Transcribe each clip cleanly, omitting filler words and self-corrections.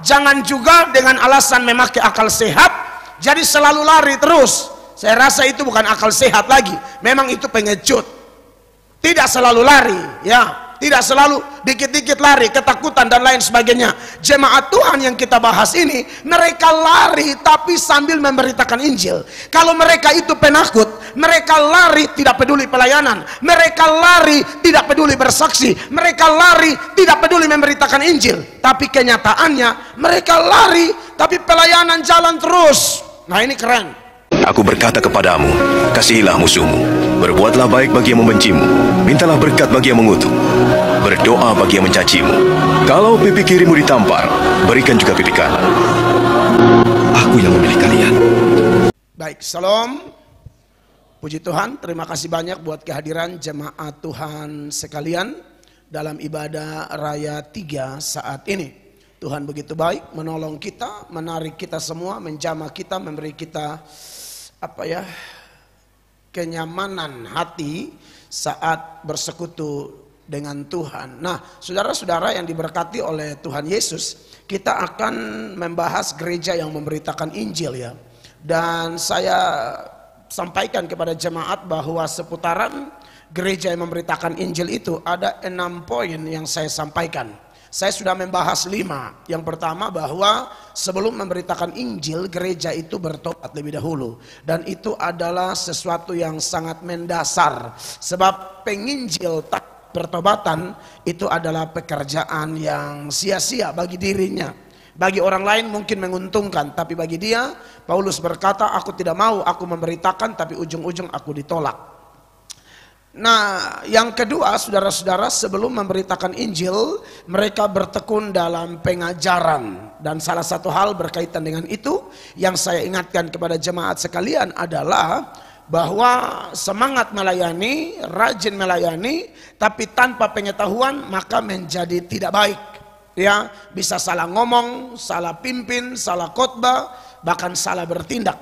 jangan juga dengan alasan memakai akal sehat jadi selalu lari terus. Saya rasa itu bukan akal sehat lagi, memang itu pengecut. Tidak selalu lari, ya, tidak selalu dikit-dikit lari, ketakutan dan lain sebagainya. Jemaat Tuhan yang kita bahas ini, mereka lari tapi sambil memberitakan Injil. Kalau mereka itu penakut, mereka lari tidak peduli pelayanan, mereka lari tidak peduli bersaksi, mereka lari tidak peduli memberitakan Injil. Tapi kenyataannya mereka lari tapi pelayanan jalan terus. Nah, ini keren. Aku berkata kepadamu, kasihilah musuhmu, berbuatlah baik bagi yang membencimu, mintalah berkat bagi yang mengutuk, berdoa bagi yang mencacimu. Kalau pipi kirimu ditampar, berikan juga pipi kanan. Aku yang memilih kalian. Baik, salam. Puji Tuhan, terima kasih banyak buat kehadiran jemaat Tuhan sekalian dalam ibadah Raya 3 saat ini. Tuhan begitu baik, menolong kita, menarik kita semua, menjamah kita, memberi kita kenyamanan hati saat bersekutu dengan Tuhan. Nah, saudara-saudara yang diberkati oleh Tuhan Yesus, kita akan membahas gereja yang memberitakan Injil, ya. Dan saya sampaikan kepada jemaat bahwa seputaran gereja yang memberitakan Injil itu ada 6 poin yang saya sampaikan. Saya sudah membahas 5. Yang pertama, bahwa sebelum memberitakan Injil, gereja itu bertobat lebih dahulu. Dan itu adalah sesuatu yang sangat mendasar. Sebab penginjil tak pertobatan itu adalah pekerjaan yang sia-sia bagi dirinya. Bagi orang lain mungkin menguntungkan, tapi bagi dia, Paulus berkata, aku tidak mau, aku memberitakan, tapi ujung-ujung aku ditolak. Nah, yang kedua, saudara-saudara, sebelum memberitakan Injil, mereka bertekun dalam pengajaran. Dan salah satu hal berkaitan dengan itu yang saya ingatkan kepada jemaat sekalian adalah bahwa semangat melayani, rajin melayani, tapi tanpa pengetahuan maka menjadi tidak baik. Ya, bisa salah ngomong, salah pimpin, salah khotbah, bahkan salah bertindak.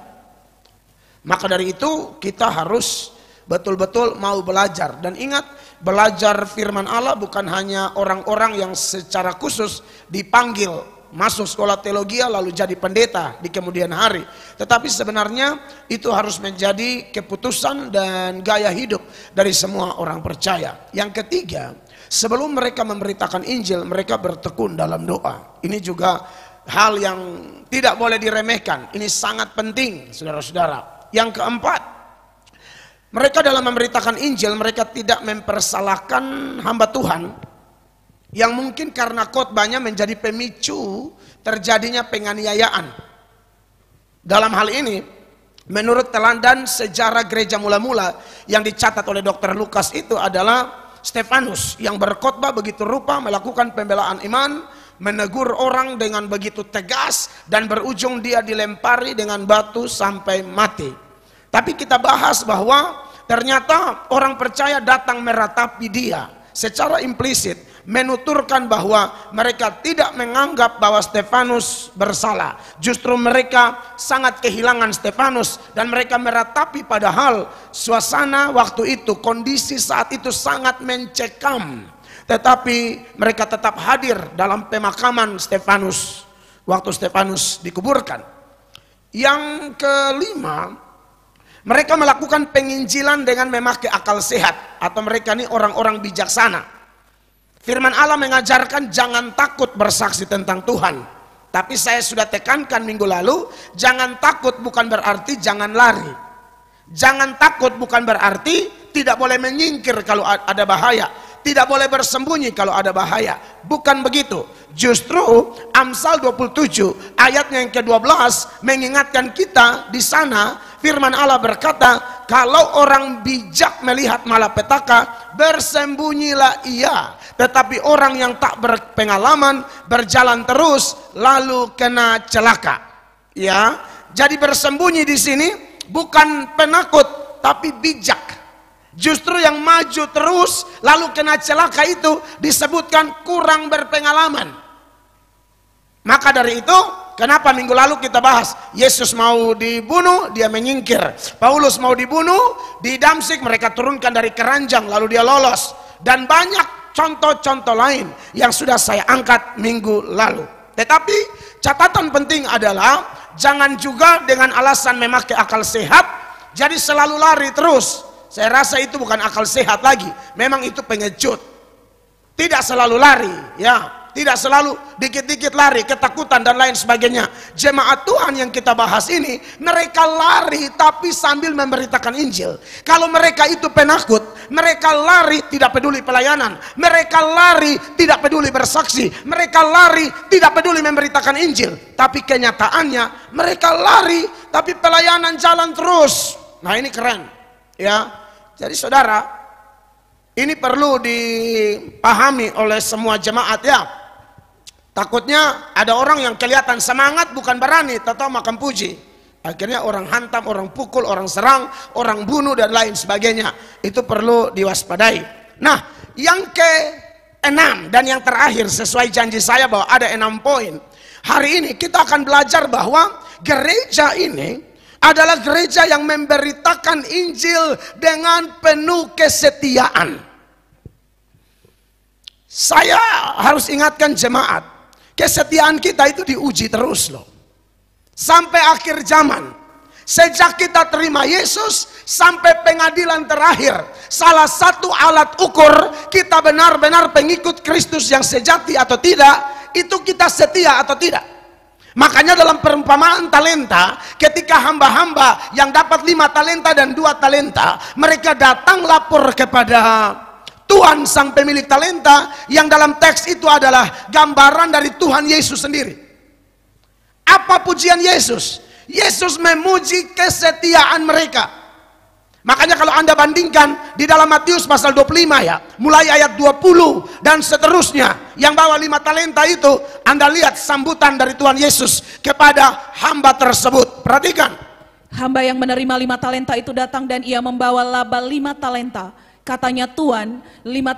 Maka dari itu kita harus betul-betul mau belajar. Dan ingat, belajar firman Allah bukan hanya orang-orang yang secara khusus dipanggil masuk sekolah teologi lalu jadi pendeta di kemudian hari. Tetapi sebenarnya itu harus menjadi keputusan dan gaya hidup dari semua orang percaya. Yang ketiga, sebelum mereka memberitakan Injil, mereka bertekun dalam doa. Ini juga hal yang tidak boleh diremehkan. Ini sangat penting, saudara-saudara. Yang keempat, mereka dalam memberitakan Injil, mereka tidak mempersalahkan hamba Tuhan yang mungkin karena khotbahnya menjadi pemicu terjadinya penganiayaan. Dalam hal ini, menurut teladan sejarah gereja mula-mula yang dicatat oleh Dr. Lukas itu adalah Stefanus yang berkhotbah begitu rupa, melakukan pembelaan iman, menegur orang dengan begitu tegas, dan berujung dia dilempari dengan batu sampai mati. Tapi kita bahas bahwa ternyata orang percaya datang meratapi dia secara implisit, menuturkan bahwa mereka tidak menganggap bahwa Stefanus bersalah. Justru mereka sangat kehilangan Stefanus dan mereka meratapi, padahal suasana waktu itu, kondisi saat itu sangat mencekam. Tetapi mereka tetap hadir dalam pemakaman Stefanus waktu Stefanus dikuburkan. Yang kelima, mereka melakukan penginjilan dengan memakai akal sehat, atau mereka ini orang-orang bijaksana. Firman Allah mengajarkan jangan takut bersaksi tentang Tuhan. Tapi saya sudah tekankan minggu lalu, jangan takut bukan berarti jangan lari. Jangan takut bukan berarti tidak boleh menyingkir kalau ada bahaya. Tidak boleh bersembunyi kalau ada bahaya. Bukan begitu. Justru Amsal 27 ayatnya yang ke-12 mengingatkan kita di sana. Firman Allah berkata, kalau orang bijak melihat malapetaka, bersembunyilah ia. Tetapi orang yang tak berpengalaman berjalan terus lalu kena celaka. Ya, jadi bersembunyi di sini bukan penakut tapi bijak. Justru yang maju terus lalu kena celaka itu disebutkan kurang berpengalaman. Maka dari itu, kenapa minggu lalu kita bahas Yesus mau dibunuh, dia menyingkir. Paulus mau dibunuh di Damsik, mereka turunkan dari keranjang lalu dia lolos. Dan banyak contoh-contoh lain yang sudah saya angkat minggu lalu. Tetapi catatan penting adalah jangan juga dengan alasan memakai akal sehat jadi selalu lari terus. Saya rasa itu bukan akal sehat lagi, memang itu pengecut. Tidak selalu lari, ya. Tidak selalu dikit-dikit lari, ketakutan dan lain sebagainya. Jemaat Tuhan yang kita bahas ini, mereka lari tapi sambil memberitakan Injil. Kalau mereka itu penakut, mereka lari tidak peduli pelayanan, mereka lari tidak peduli bersaksi, mereka lari tidak peduli memberitakan Injil. Tapi kenyataannya mereka lari tapi pelayanan jalan terus. Nah ini keren, ya. Jadi saudara, ini perlu dipahami oleh semua jemaat, ya. Takutnya ada orang yang kelihatan semangat bukan berani, tahu makan puji. Akhirnya orang hantam, orang pukul, orang serang, orang bunuh dan lain sebagainya. Itu perlu diwaspadai. Nah, yang ke-6 dan yang terakhir sesuai janji saya bahwa ada 6 poin. Hari ini kita akan belajar bahwa gereja ini adalah gereja yang memberitakan Injil dengan penuh kesetiaan. Saya harus ingatkan jemaat, kesetiaan kita itu diuji terus loh. Sampai akhir zaman. Sejak kita terima Yesus sampai pengadilan terakhir. Salah satu alat ukur kita benar-benar pengikut Kristus yang sejati atau tidak, itu kita setia atau tidak. Makanya dalam perumpamaan talenta, ketika hamba-hamba yang dapat 5 talenta dan 2 talenta, mereka datang lapor kepada Tuhan sang pemilik talenta, yang dalam teks itu adalah gambaran dari Tuhan Yesus sendiri. Apa pujian Yesus? Yesus memuji kesetiaan mereka. Makanya kalau Anda bandingkan di dalam Matius pasal 25 ya, mulai ayat 20 dan seterusnya, yang bawa 5 talenta itu, Anda lihat sambutan dari Tuhan Yesus kepada hamba tersebut. Perhatikan. Hamba yang menerima 5 talenta itu datang dan ia membawa laba 5 talenta. Katanya, Tuan, 5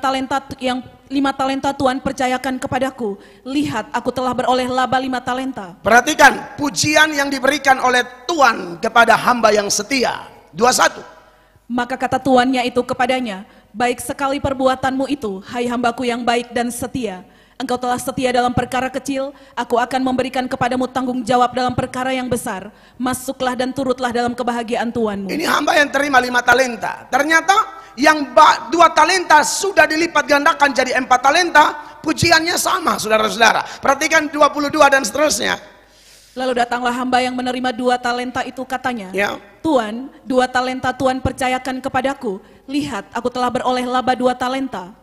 talenta Tuan percayakan kepadaku. Lihat, aku telah beroleh laba 5 talenta. Perhatikan pujian yang diberikan oleh Tuhan kepada hamba yang setia. 21. Maka kata tuannya itu kepadanya, baik sekali perbuatanmu itu, hai hambaku yang baik dan setia. Engkau telah setia dalam perkara kecil, aku akan memberikan kepadamu tanggung jawab dalam perkara yang besar. Masuklah dan turutlah dalam kebahagiaan Tuanmu. Ini hamba yang terima 5 talenta. Ternyata yang 2 talenta sudah dilipat gandakan jadi 4 talenta. Pujiannya sama, saudara-saudara. Perhatikan 22 dan seterusnya. Lalu datanglah hamba yang menerima 2 talenta itu, katanya, Ya. Tuan, 2 talenta Tuan percayakan kepadaku. Lihat, aku telah beroleh laba 2 talenta.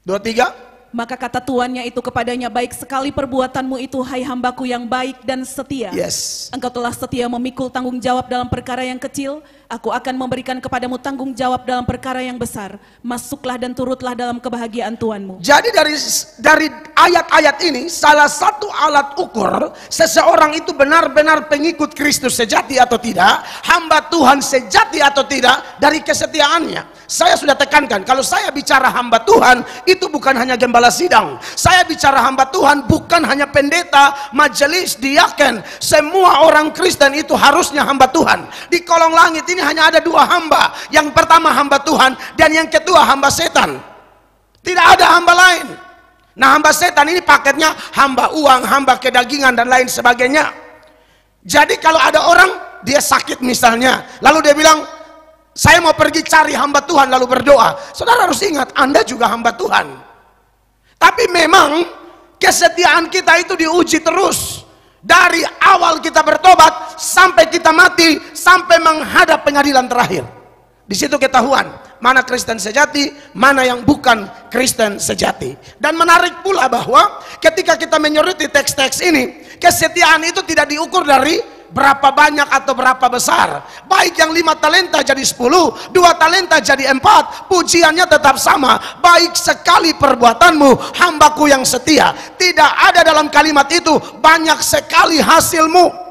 23. Maka kata tuannya itu kepadanya, baik sekali perbuatanmu itu, hai hambaku yang baik dan setia. Yes. Engkau telah setia memikul tanggung jawab dalam perkara yang kecil, aku akan memberikan kepadamu tanggung jawab dalam perkara yang besar. Masuklah dan turutlah dalam kebahagiaan Tuanmu. Jadi dari ayat-ayat ini, salah satu alat ukur seseorang itu benar-benar pengikut Kristus sejati atau tidak, hamba Tuhan sejati atau tidak, dari kesetiaannya. Saya sudah tekankan, kalau saya bicara hamba Tuhan, itu bukan hanya gembala sidang. Saya bicara hamba Tuhan bukan hanya pendeta, majelis, diaken. Semua orang Kristen itu harusnya hamba Tuhan. Di kolong langit ini hanya ada 2 hamba. Yang pertama hamba Tuhan, dan yang kedua hamba setan. Tidak ada hamba lain. Nah, hamba setan ini paketnya hamba uang, hamba kedagingan dan lain sebagainya. Jadi kalau ada orang, dia sakit misalnya, lalu dia bilang, saya mau pergi cari hamba Tuhan lalu berdoa. Saudara harus ingat, Anda juga hamba Tuhan. Tapi memang kesetiaan kita itu diuji terus. Dari awal kita bertobat sampai kita mati, sampai menghadap pengadilan terakhir. Di situ ketahuan mana Kristen sejati, mana yang bukan Kristen sejati. Dan menarik pula bahwa ketika kita menyoroti teks-teks ini, kesetiaan itu tidak diukur dari berapa banyak atau berapa besar. Baik yang 5 talenta jadi 10, 2 talenta jadi 4, pujiannya tetap sama. Baik sekali perbuatanmu, hambaku yang setia. Tidak ada dalam kalimat itu banyak sekali hasilmu.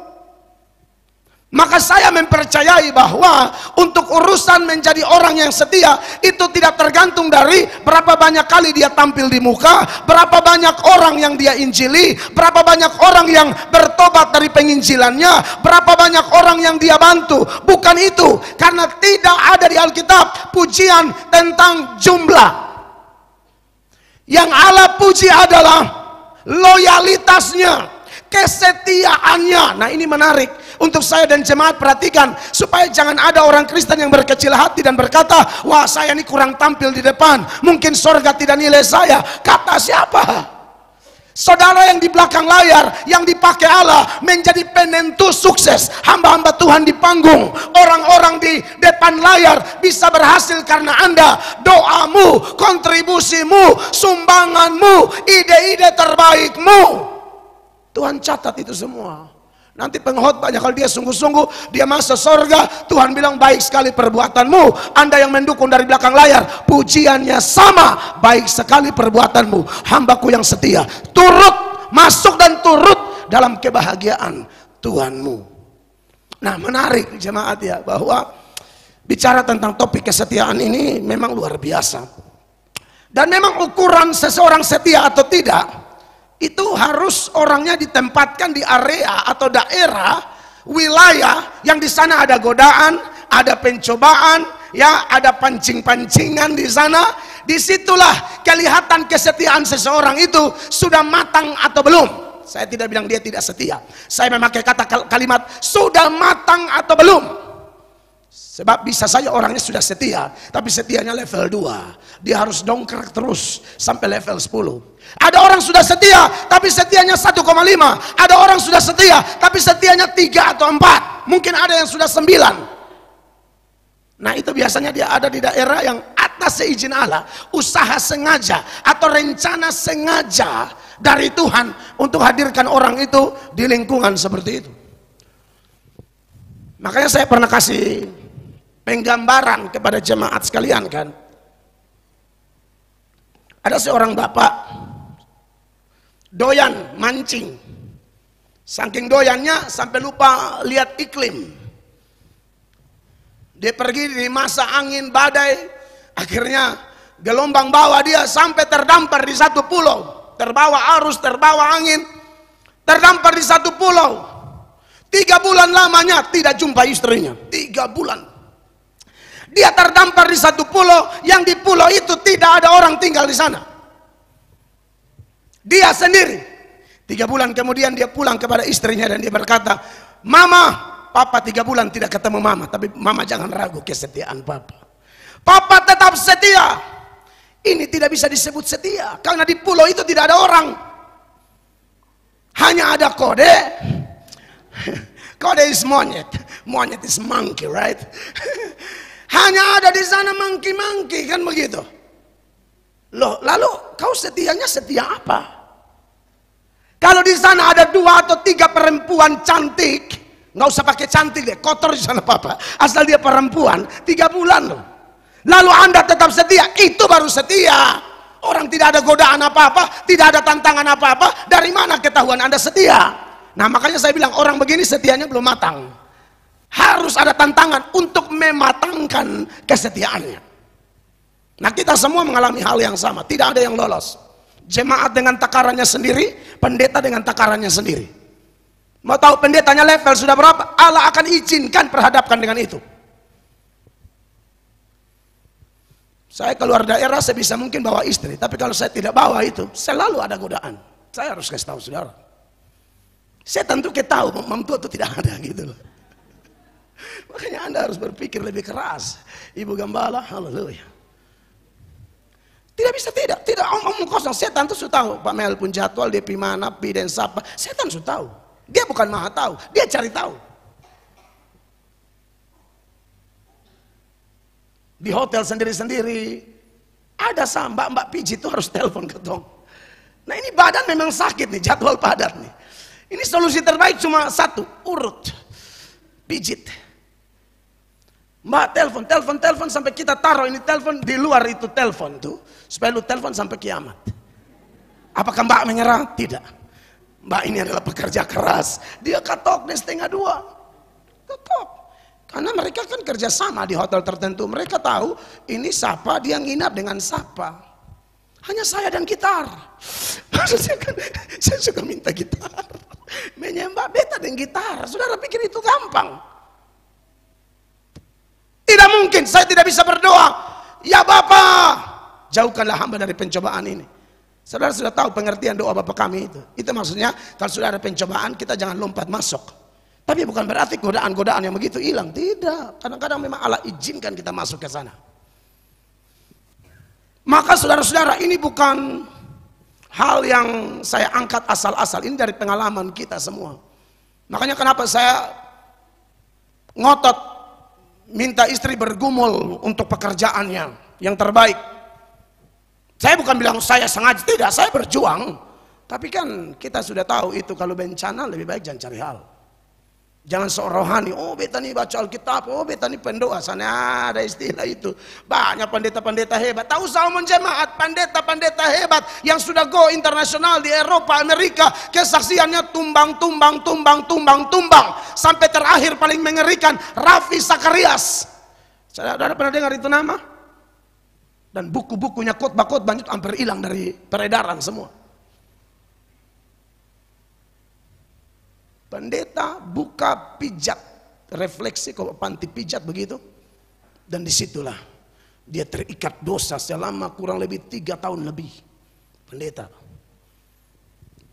Maka saya mempercayai bahwa untuk urusan menjadi orang yang setia itu tidak tergantung dari berapa banyak kali dia tampil di muka, berapa banyak orang yang dia injili, berapa banyak orang yang bertobat dari penginjilannya, berapa banyak orang yang dia bantu. Bukan itu, karena tidak ada di Alkitab pujian tentang jumlah. Yang Allah puji adalah loyalitasnya, kesetiaannya. Nah, ini menarik untuk saya dan jemaat perhatikan, supaya jangan ada orang Kristen yang berkecil hati dan berkata, wah saya ini kurang tampil di depan, mungkin sorga tidak nilai saya. Kata siapa? Saudara yang di belakang layar, yang dipakai Allah menjadi penentu sukses hamba-hamba Tuhan di panggung. Orang-orang di depan layar bisa berhasil karena Anda, doamu, kontribusimu, sumbanganmu, ide-ide terbaikmu. Tuhan catat itu semua. Nanti pengkhotbahnya kalau dia sungguh-sungguh, dia masuk surga, Tuhan bilang baik sekali perbuatanmu. Anda yang mendukung dari belakang layar, pujiannya sama, baik sekali perbuatanmu, hambaku yang setia. Turut masuk dan turut dalam kebahagiaan Tuhanmu. Nah, menarik jemaat ya, bahwa bicara tentang topik kesetiaan ini memang luar biasa. Dan memang ukuran seseorang setia atau tidak itu harus orangnya ditempatkan di area atau daerah, wilayah yang di sana ada godaan, ada pencobaan, ya, ada pancing-pancingan di sana. Disitulah kelihatan kesetiaan seseorang itu sudah matang atau belum. Saya tidak bilang dia tidak setia. Saya memakai kalimat sudah matang atau belum. Sebab bisa saja orangnya sudah setia, tapi setianya level 2. Dia harus dongkrak terus sampai level 10. Ada orang sudah setia, tapi setianya 1,5. Ada orang sudah setia, tapi setianya 3 atau 4. Mungkin ada yang sudah 9. Nah, itu biasanya dia ada di daerah yang atas seizin Allah, usaha sengaja atau rencana sengaja dari Tuhan untuk hadirkan orang itu di lingkungan seperti itu. Makanya saya pernah kasih penggambaran kepada jemaat sekalian kan. Ada seorang bapak doyan mancing. Saking doyannya sampai lupa lihat iklim. Dia pergi di masa angin badai, akhirnya gelombang bawa dia sampai terdampar di satu pulau. Terbawa arus, terbawa angin, terdampar di satu pulau. 3 bulan lamanya tidak jumpa istrinya. 3 bulan. Dia terdampar di satu pulau, yang di pulau itu tidak ada orang tinggal di sana. Dia sendiri. 3 bulan kemudian dia pulang kepada istrinya dan dia berkata, Mama, Papa 3 bulan tidak ketemu Mama, tapi Mama jangan ragu kesetiaan Papa. Papa tetap setia. Ini tidak bisa disebut setia, karena di pulau itu tidak ada orang. Hanya ada kode. Kode is monyet. Monyet is monkey, right? Hanya ada di sana monkey-monkey, kan begitu. Loh, lalu kau setianya setia apa? Kalau di sana ada 2 atau 3 perempuan cantik, nggak usah pakai cantik deh, kotor di sana Papa. Asal dia perempuan, 3 bulan loh. Lalu Anda tetap setia, itu baru setia. Orang tidak ada godaan apa-apa, tidak ada tantangan apa-apa, dari mana ketahuan Anda setia? Nah, makanya saya bilang orang begini setianya belum matang. Harus ada tantangan untuk mematangkan kesetiaannya. Nah, kita semua mengalami hal yang sama, tidak ada yang lolos. Jemaat dengan takarannya sendiri, pendeta dengan takarannya sendiri. Mau tahu pendetanya level sudah berapa? Allah akan izinkan perhadapkan dengan itu. Saya keluar daerah sebisa mungkin bawa istri, tapi kalau saya tidak bawa itu, selalu ada godaan. Saya harus kasih tahu saudara. Saya tentu tahu mampu itu tidak ada gitu loh. Makanya Anda harus berpikir lebih keras. Ibu Gembala, haleluya. Tidak bisa tidak omong kosong. Setan itu sudah tahu. Pak Mel pun jadwal, dia pi mana, pi dan siapa. Setan sudah tahu. Dia bukan maha tahu, dia cari tahu. Di hotel sendiri-sendiri ada mbak pijit itu harus telepon ke tong. Nah, ini badan memang sakit nih, jadwal padat nih. Ini solusi terbaik cuma satu, urut, pijit. Mbak telepon sampai kita taruh ini telepon di luar itu telepon tuh, supaya lu telepon sampai kiamat. Apakah Mbak menyerah? Tidak. Mbak ini adalah pekerja keras. Dia katok di 1:30. Katok. Karena mereka kan kerja sama di hotel tertentu. Mereka tahu ini siapa, dia nginap dengan siapa. Hanya saya dan gitar. Maksudnya kan, saya suka minta gitar. Menyembah beta dengan gitar. Saudara pikir itu gampang? Tidak mungkin, saya tidak bisa berdoa. Ya Bapa, jauhkanlah hamba dari pencobaan ini. Saudara sudah tahu pengertian doa Bapa kami itu. Itu maksudnya kalau sudah ada pencobaan kita jangan lompat masuk. Tapi bukan berarti godaan-godaan yang begitu hilang. Tidak. Kadang-kadang memang Allah izinkan kita masuk ke sana. Maka saudara-saudara, ini bukan hal yang saya angkat asal-asal. Ini dari pengalaman kita semua. Makanya kenapa saya ngotot minta istri bergumul untuk pekerjaannya yang terbaik. Saya bukan bilang saya sengaja, tidak, saya berjuang. Tapi kan kita sudah tahu itu kalau bencana lebih baik jangan cari hal. Jangan sok rohani, oh beta nih baca Alkitab, oh beta nih pendoa. Sana ada istilah itu. Banyak pendeta-pendeta hebat. Tahu Salmon Jemaat, pendeta-pendeta hebat yang sudah go internasional di Eropa, Amerika. Kesaksiannya tumbang. Sampai terakhir paling mengerikan, Raffi Sakarias. Saudara pernah dengar itu nama? Dan buku-bukunya khotbah-khotbah itu hampir hilang dari peredaran semua. Pendeta buka pijat, refleksi kok panti pijat begitu. Dan disitulah dia terikat dosa selama kurang lebih 3 tahun lebih. Pendeta.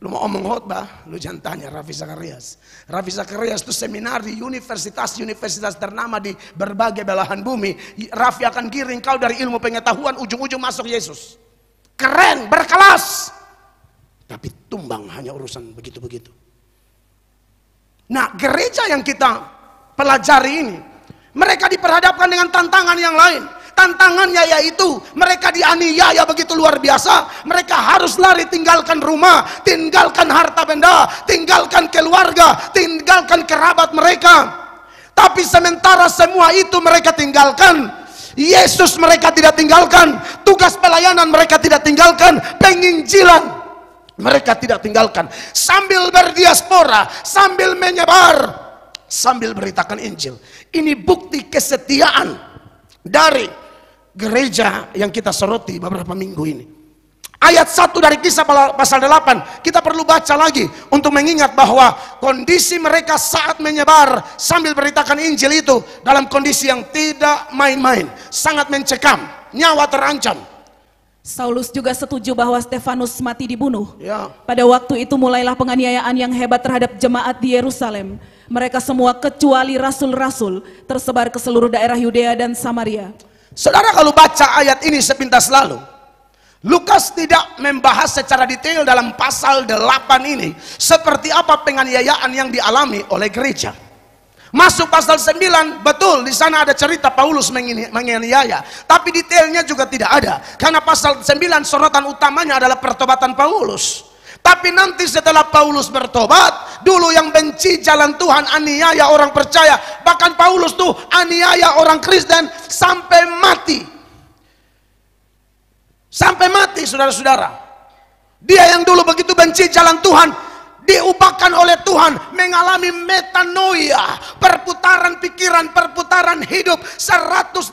Lu mau omong khotbah, lu jangan tanya Raffi Sakarias. Raffi Sakarias itu seminar di universitas ternama di berbagai belahan bumi. Raffi akan giring kau dari ilmu pengetahuan, ujung-ujung masuk Yesus. Keren, berkelas. Tapi tumbang hanya urusan begitu-begitu. Nah, gereja yang kita pelajari ini, mereka diperhadapkan dengan tantangan yang lain. Tantangannya yaitu mereka dianiaya begitu luar biasa. Mereka harus lari tinggalkan rumah, tinggalkan harta benda, tinggalkan keluarga, tinggalkan kerabat mereka. Tapi sementara semua itu mereka tinggalkan, Yesus mereka tidak tinggalkan, tugas pelayanan mereka tidak tinggalkan, penginjilan mereka tidak tinggalkan. Sambil berdiaspora, sambil menyebar, sambil beritakan Injil. Ini bukti kesetiaan dari gereja yang kita soroti beberapa minggu ini. Ayat 1 dari Kisah pasal 8 kita perlu baca lagi untuk mengingat bahwa kondisi mereka saat menyebar sambil beritakan Injil itu dalam kondisi yang tidak main-main, sangat mencekam, nyawa terancam. Saulus juga setuju bahwa Stefanus mati dibunuh. Ya. Pada waktu itu mulailah penganiayaan yang hebat terhadap jemaat di Yerusalem. Mereka semua kecuali rasul-rasul tersebar ke seluruh daerah Yudea dan Samaria. Saudara kalau baca ayat ini sepintas lalu, Lukas tidak membahas secara detail dalam pasal 8 ini seperti apa penganiayaan yang dialami oleh gereja. Masuk pasal 9, betul di sana ada cerita Paulus menganiaya, tapi detailnya juga tidak ada. Karena pasal 9 sorotan utamanya adalah pertobatan Paulus. Tapi nanti setelah Paulus bertobat, dulu yang benci jalan Tuhan aniaya orang percaya. Bahkan Paulus tuh aniaya orang Kristen sampai mati. Sampai mati saudara-saudara. Dia yang dulu begitu benci jalan Tuhan, diubahkan oleh Tuhan, mengalami metanoia, perputaran pikiran, perputaran hidup 180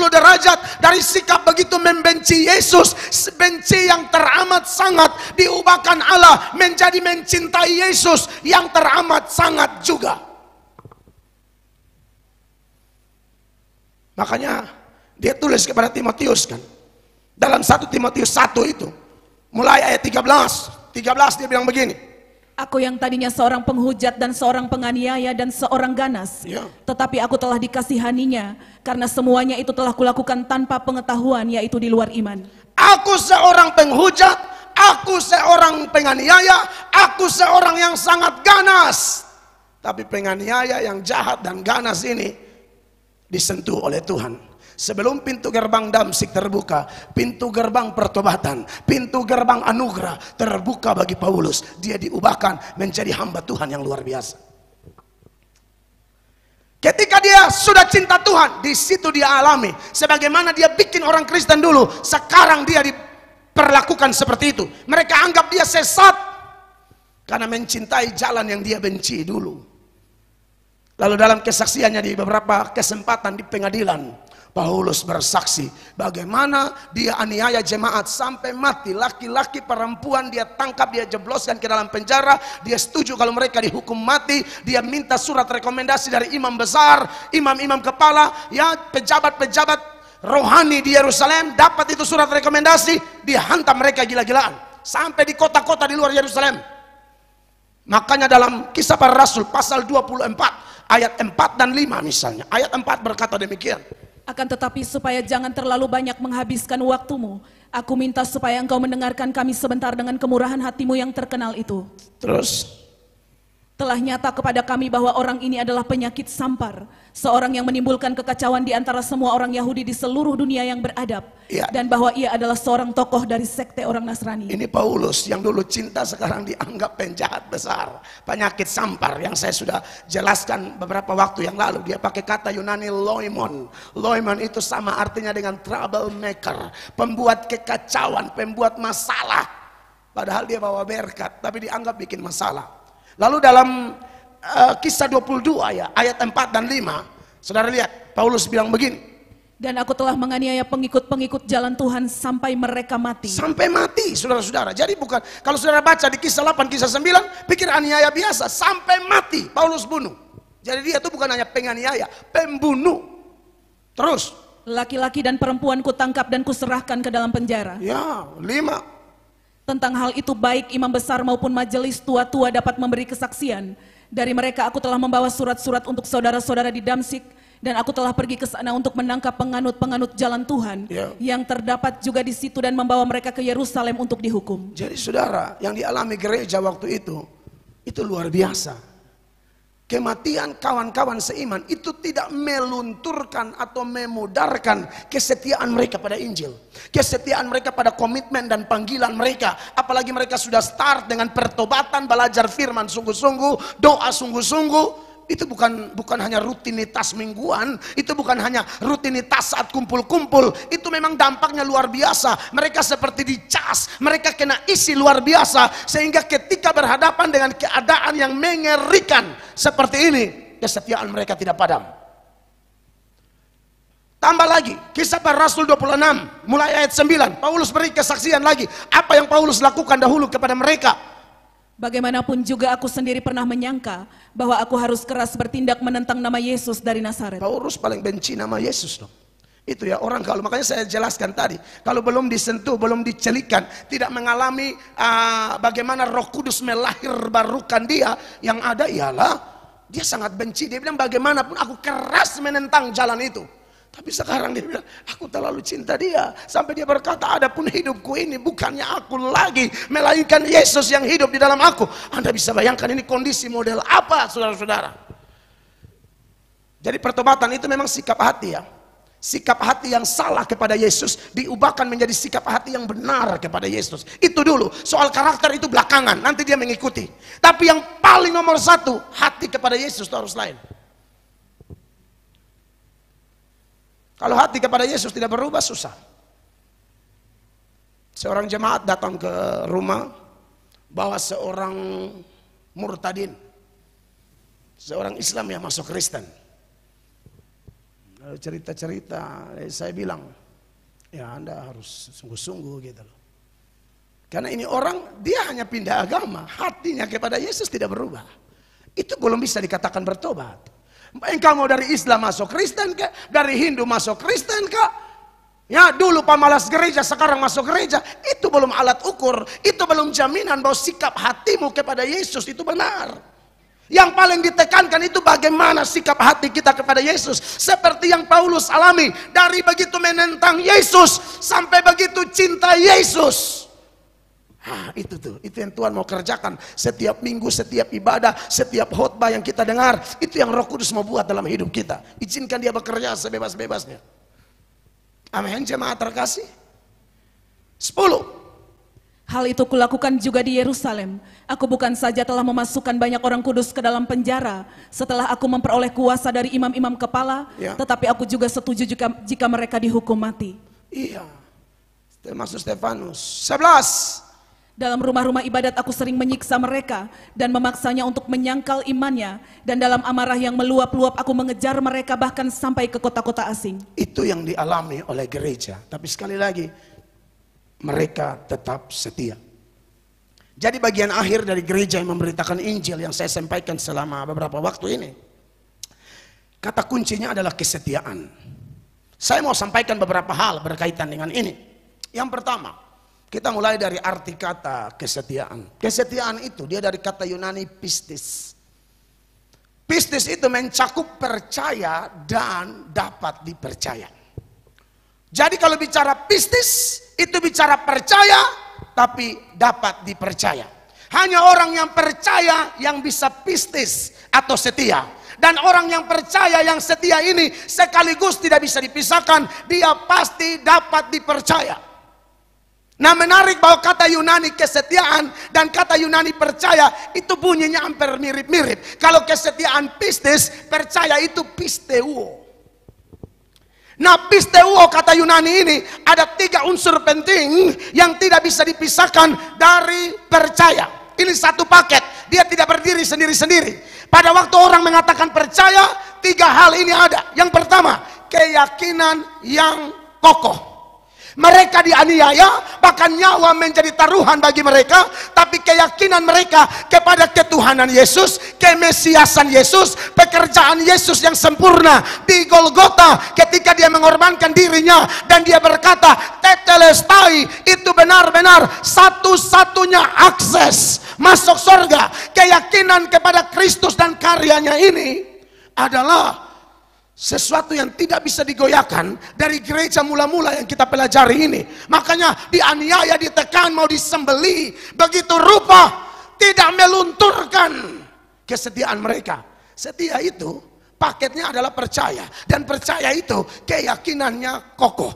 derajat dari sikap begitu membenci Yesus, benci yang teramat sangat, diubahkan Allah menjadi mencintai Yesus yang teramat sangat juga. Makanya dia tulis kepada Timotius kan, dalam 1 Timotius 1 itu, mulai ayat 13 dia bilang begini. Aku yang tadinya seorang penghujat dan seorang penganiaya dan seorang ganas, Ya. tetapi aku telah dikasihaninya karena semuanya itu telah kulakukan tanpa pengetahuan, yaitu di luar iman. Aku seorang penghujat, aku seorang penganiaya, aku seorang yang sangat ganas. Tapi penganiaya yang jahat dan ganas ini disentuh oleh Tuhan. Sebelum pintu gerbang Damsik terbuka, pintu gerbang pertobatan, pintu gerbang anugerah terbuka bagi Paulus. Dia diubahkan menjadi hamba Tuhan yang luar biasa. Ketika dia sudah cinta Tuhan, di situ dia alami sebagaimana dia bikin orang Kristen dulu, sekarang dia diperlakukan seperti itu. Mereka anggap dia sesat karena mencintai jalan yang dia benci dulu. Lalu dalam kesaksiannya di beberapa kesempatan di pengadilan, Paulus bersaksi bagaimana dia aniaya jemaat sampai mati. Laki-laki perempuan dia tangkap, dia jebloskan ke dalam penjara. Dia setuju kalau mereka dihukum mati. Dia minta surat rekomendasi dari imam besar, imam-imam kepala, ya pejabat-pejabat rohani di Yerusalem. Dapat itu surat rekomendasi, dia hantam mereka gila-gilaan. sampai di kota-kota di luar Yerusalem. Makanya dalam Kisah Para Rasul pasal 24 ayat 4 dan 5 misalnya. Ayat 4 berkata demikian. Akan tetapi supaya jangan terlalu banyak menghabiskan waktumu, aku minta supaya engkau mendengarkan kami sebentar dengan kemurahan hatimu yang terkenal itu. Terus, Telah nyata kepada kami bahwa orang ini adalah penyakit sampar, seorang yang menimbulkan kekacauan di antara semua orang Yahudi di seluruh dunia yang beradab, Ya. dan bahwa ia adalah seorang tokoh dari sekte orang Nasrani. ini Paulus yang dulu cinta sekarang dianggap penjahat besar. Penyakit sampar yang saya sudah jelaskan beberapa waktu yang lalu. Dia pakai kata Yunani loimon. Loimon itu sama artinya dengan troublemaker, pembuat kekacauan, pembuat masalah. Padahal dia bawa berkat, tapi dianggap bikin masalah. Lalu dalam Kisah 22 ya, ayat 4 dan 5, saudara lihat, Paulus bilang begini. Dan aku telah menganiaya pengikut-pengikut jalan Tuhan sampai mereka mati. Sampai mati, saudara-saudara. Jadi bukan, kalau saudara baca di Kisah 8, Kisah 9, pikir aniaya biasa, sampai mati Paulus bunuh. Jadi dia itu bukan hanya penganiaya, pembunuh. Terus, Laki-laki dan perempuan kutangkap dan kuserahkan ke dalam penjara. ya 5. Tentang hal itu baik imam besar maupun majelis tua-tua dapat memberi kesaksian. Dari mereka aku telah membawa surat-surat untuk saudara-saudara di Damsyik, dan aku telah pergi ke sana untuk menangkap penganut-penganut jalan Tuhan yang terdapat juga di situ dan membawa mereka ke Yerusalem untuk dihukum. Jadi saudara, yang dialami gereja waktu itu luar biasa. Kematian kawan-kawan seiman itu tidak melunturkan atau memudarkan kesetiaan mereka pada Injil. Kesetiaan mereka pada komitmen dan panggilan mereka. Apalagi mereka sudah start dengan pertobatan, belajar firman sungguh-sungguh, doa sungguh-sungguh. Itu bukan hanya rutinitas mingguan, itu bukan hanya rutinitas saat kumpul-kumpul, itu memang dampaknya luar biasa. Mereka seperti dicas, mereka kena isi luar biasa, sehingga ketika berhadapan dengan keadaan yang mengerikan seperti ini, kesetiaan mereka tidak padam. Tambah lagi, Kisah Para Rasul 26, mulai ayat 9, Paulus beri kesaksian lagi, apa yang Paulus lakukan dahulu kepada mereka. Bagaimanapun juga aku sendiri pernah menyangka bahwa aku harus keras bertindak menentang nama Yesus dari Nazaret. Paulus paling benci nama Yesus dong. Itu ya orang, kalau makanya saya jelaskan tadi, kalau belum disentuh, belum dicelikan, tidak mengalami bagaimana Roh Kudus melahir barukan dia, yang ada ialah dia sangat benci. Dia bilang bagaimanapun aku keras menentang jalan itu. Tapi sekarang dia bilang, aku terlalu cinta dia. Sampai dia berkata, adapun hidupku ini bukannya aku lagi, melainkan Yesus yang hidup di dalam aku. Anda bisa bayangkan ini kondisi model apa, saudara-saudara. Jadi pertobatan itu memang sikap hati ya. Sikap hati yang salah kepada Yesus diubahkan menjadi sikap hati yang benar kepada Yesus. Itu dulu. Soal karakter itu belakangan, nanti dia mengikuti. Tapi yang paling nomor satu, hati kepada Yesus itu harus lain. Kalau hati kepada Yesus tidak berubah, susah. Seorang jemaat datang ke rumah, bawa seorang murtadin, seorang Islam yang masuk Kristen. Lalu cerita-cerita, saya bilang, ya Anda harus sungguh-sungguh gitu loh. Karena ini orang, dia hanya pindah agama, hatinya kepada Yesus tidak berubah. Itu belum bisa dikatakan bertobat. Engkau mau dari Islam masuk Kristen kah? Dari Hindu masuk Kristen kah? Ya dulu pemalas gereja, sekarang masuk gereja. Itu belum alat ukur. Itu belum jaminan bahwa sikap hatimu kepada Yesus itu benar. Yang paling ditekankan itu bagaimana sikap hati kita kepada Yesus. Seperti yang Paulus alami. Dari begitu menentang Yesus sampai begitu cinta Yesus. Itu yang Tuhan mau kerjakan setiap minggu, setiap ibadah, setiap khotbah yang kita dengar. Itu yang Roh Kudus mau buat dalam hidup kita. Izinkan dia bekerja sebebas-bebasnya. Amin, jemaat terkasih. 10. Hal itu kulakukan juga di Yerusalem. Aku bukan saja telah memasukkan banyak orang kudus ke dalam penjara setelah aku memperoleh kuasa dari imam-imam kepala, tetapi aku juga setuju jika mereka dihukum mati. Iya, termasuk Stefanus. 11. Dalam rumah-rumah ibadat aku sering menyiksa mereka dan memaksanya untuk menyangkal imannya, dan dalam amarah yang meluap-luap aku mengejar mereka bahkan sampai ke kota-kota asing. Itu yang dialami oleh gereja. Tapi sekali lagi, mereka tetap setia. Jadi bagian akhir dari gereja yang memberitakan Injil yang saya sampaikan selama beberapa waktu ini, kata kuncinya adalah kesetiaan. Saya mau sampaikan beberapa hal berkaitan dengan ini. Yang pertama, Kita mulai dari arti kata kesetiaan. Kesetiaan itu dia dari kata Yunani pistis. Pistis itu mencakup percaya dan dapat dipercaya. Jadi kalau bicara pistis itu bicara percaya tapi dapat dipercaya. Hanya orang yang percaya yang bisa pistis atau setia. Dan orang yang percaya yang setia ini sekaligus tidak bisa dipisahkan. Dia pasti dapat dipercaya. Nah, menarik bahwa kata Yunani kesetiaan dan kata Yunani percaya itu bunyinya hampir mirip-mirip. Kalau kesetiaan pistis, percaya itu pisteuo. Nah, pisteuo kata Yunani ini ada 3 unsur penting yang tidak bisa dipisahkan dari percaya. Ini satu paket, dia tidak berdiri sendiri-sendiri. Pada waktu orang mengatakan percaya, 3 hal ini ada. Yang pertama, keyakinan yang kokoh. Mereka dianiaya, bahkan nyawa menjadi taruhan bagi mereka. Tapi keyakinan mereka kepada ketuhanan Yesus, kemesiasan Yesus, pekerjaan Yesus yang sempurna di Golgota ketika dia mengorbankan dirinya. Dan dia berkata, tetelestai, itu benar-benar satu-satunya akses masuk surga. Keyakinan kepada Kristus dan karyanya ini adalah sesuatu yang tidak bisa digoyahkan dari gereja mula-mula yang kita pelajari ini. Makanya dianiaya, ditekan, mau disembeli. Begitu rupa tidak melunturkan kesetiaan mereka. Setia itu paketnya adalah percaya. Dan percaya itu keyakinannya kokoh.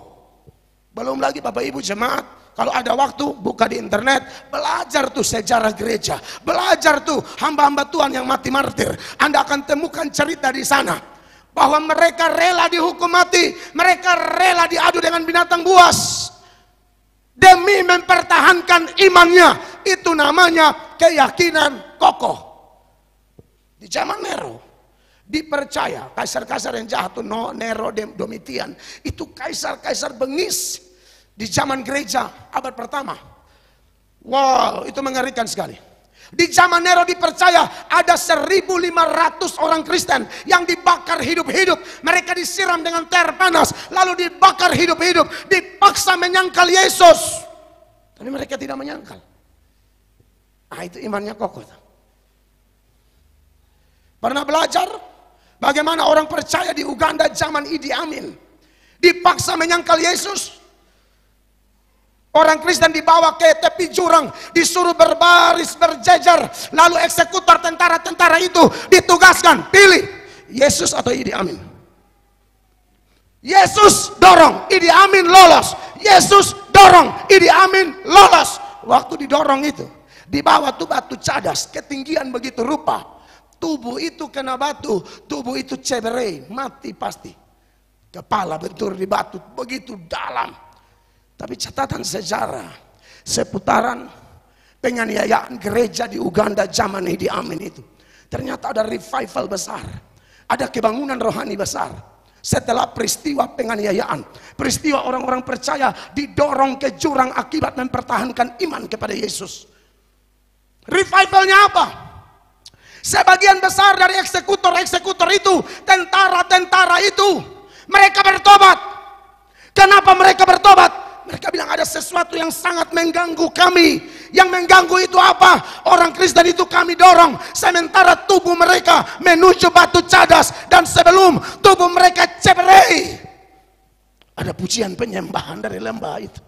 Belum lagi Bapak Ibu jemaat, kalau ada waktu buka di internet, belajar tuh sejarah gereja. Belajar tuh hamba-hamba Tuhan yang mati martir. Anda akan temukan cerita di sana. Bahwa mereka rela dihukum mati, mereka rela diadu dengan binatang buas demi mempertahankan imannya. Itu namanya keyakinan kokoh. Di zaman Nero dipercaya kaisar-kaisar yang jahat itu, Nero, Domitian, itu kaisar-kaisar bengis di zaman gereja abad pertama. Wow, itu mengerikan sekali. Di zaman Nero dipercaya ada 1.500 orang Kristen yang dibakar hidup-hidup. Mereka disiram dengan air panas, lalu dibakar hidup-hidup, dipaksa menyangkal Yesus. Tapi mereka tidak menyangkal. Ah, itu imannya kokoh. Pernah belajar bagaimana orang percaya di Uganda zaman Idi Amin dipaksa menyangkal Yesus. Orang Kristen dibawa ke tepi jurang, disuruh berbaris berjejer, lalu eksekutor tentara-tentara itu ditugaskan, pilih Yesus atau Idi Amin. Yesus dorong, Idi Amin lolos. Yesus dorong, Idi Amin lolos. Waktu didorong itu, dibawa tuh batu cadas, ketinggian begitu rupa. Tubuh itu kena batu, tubuh itu ceberai, mati pasti. Kepala bentur di batu, begitu dalam. Tapi catatan sejarah seputaran penganiayaan gereja di Uganda zaman Idi Amin itu, ternyata ada revival besar, ada kebangunan rohani besar setelah peristiwa penganiayaan, peristiwa orang-orang percaya didorong ke jurang akibat mempertahankan iman kepada Yesus. Revivalnya apa? Sebagian besar dari eksekutor-eksekutor itu, tentara-tentara itu, mereka bertobat. Kenapa mereka bertobat? Mereka bilang ada sesuatu yang sangat mengganggu kami. Yang mengganggu itu apa? Orang Kristen itu kami dorong, sementara tubuh mereka menuju batu cadas, dan sebelum tubuh mereka ceberai, ada pujian penyembahan dari lembah itu.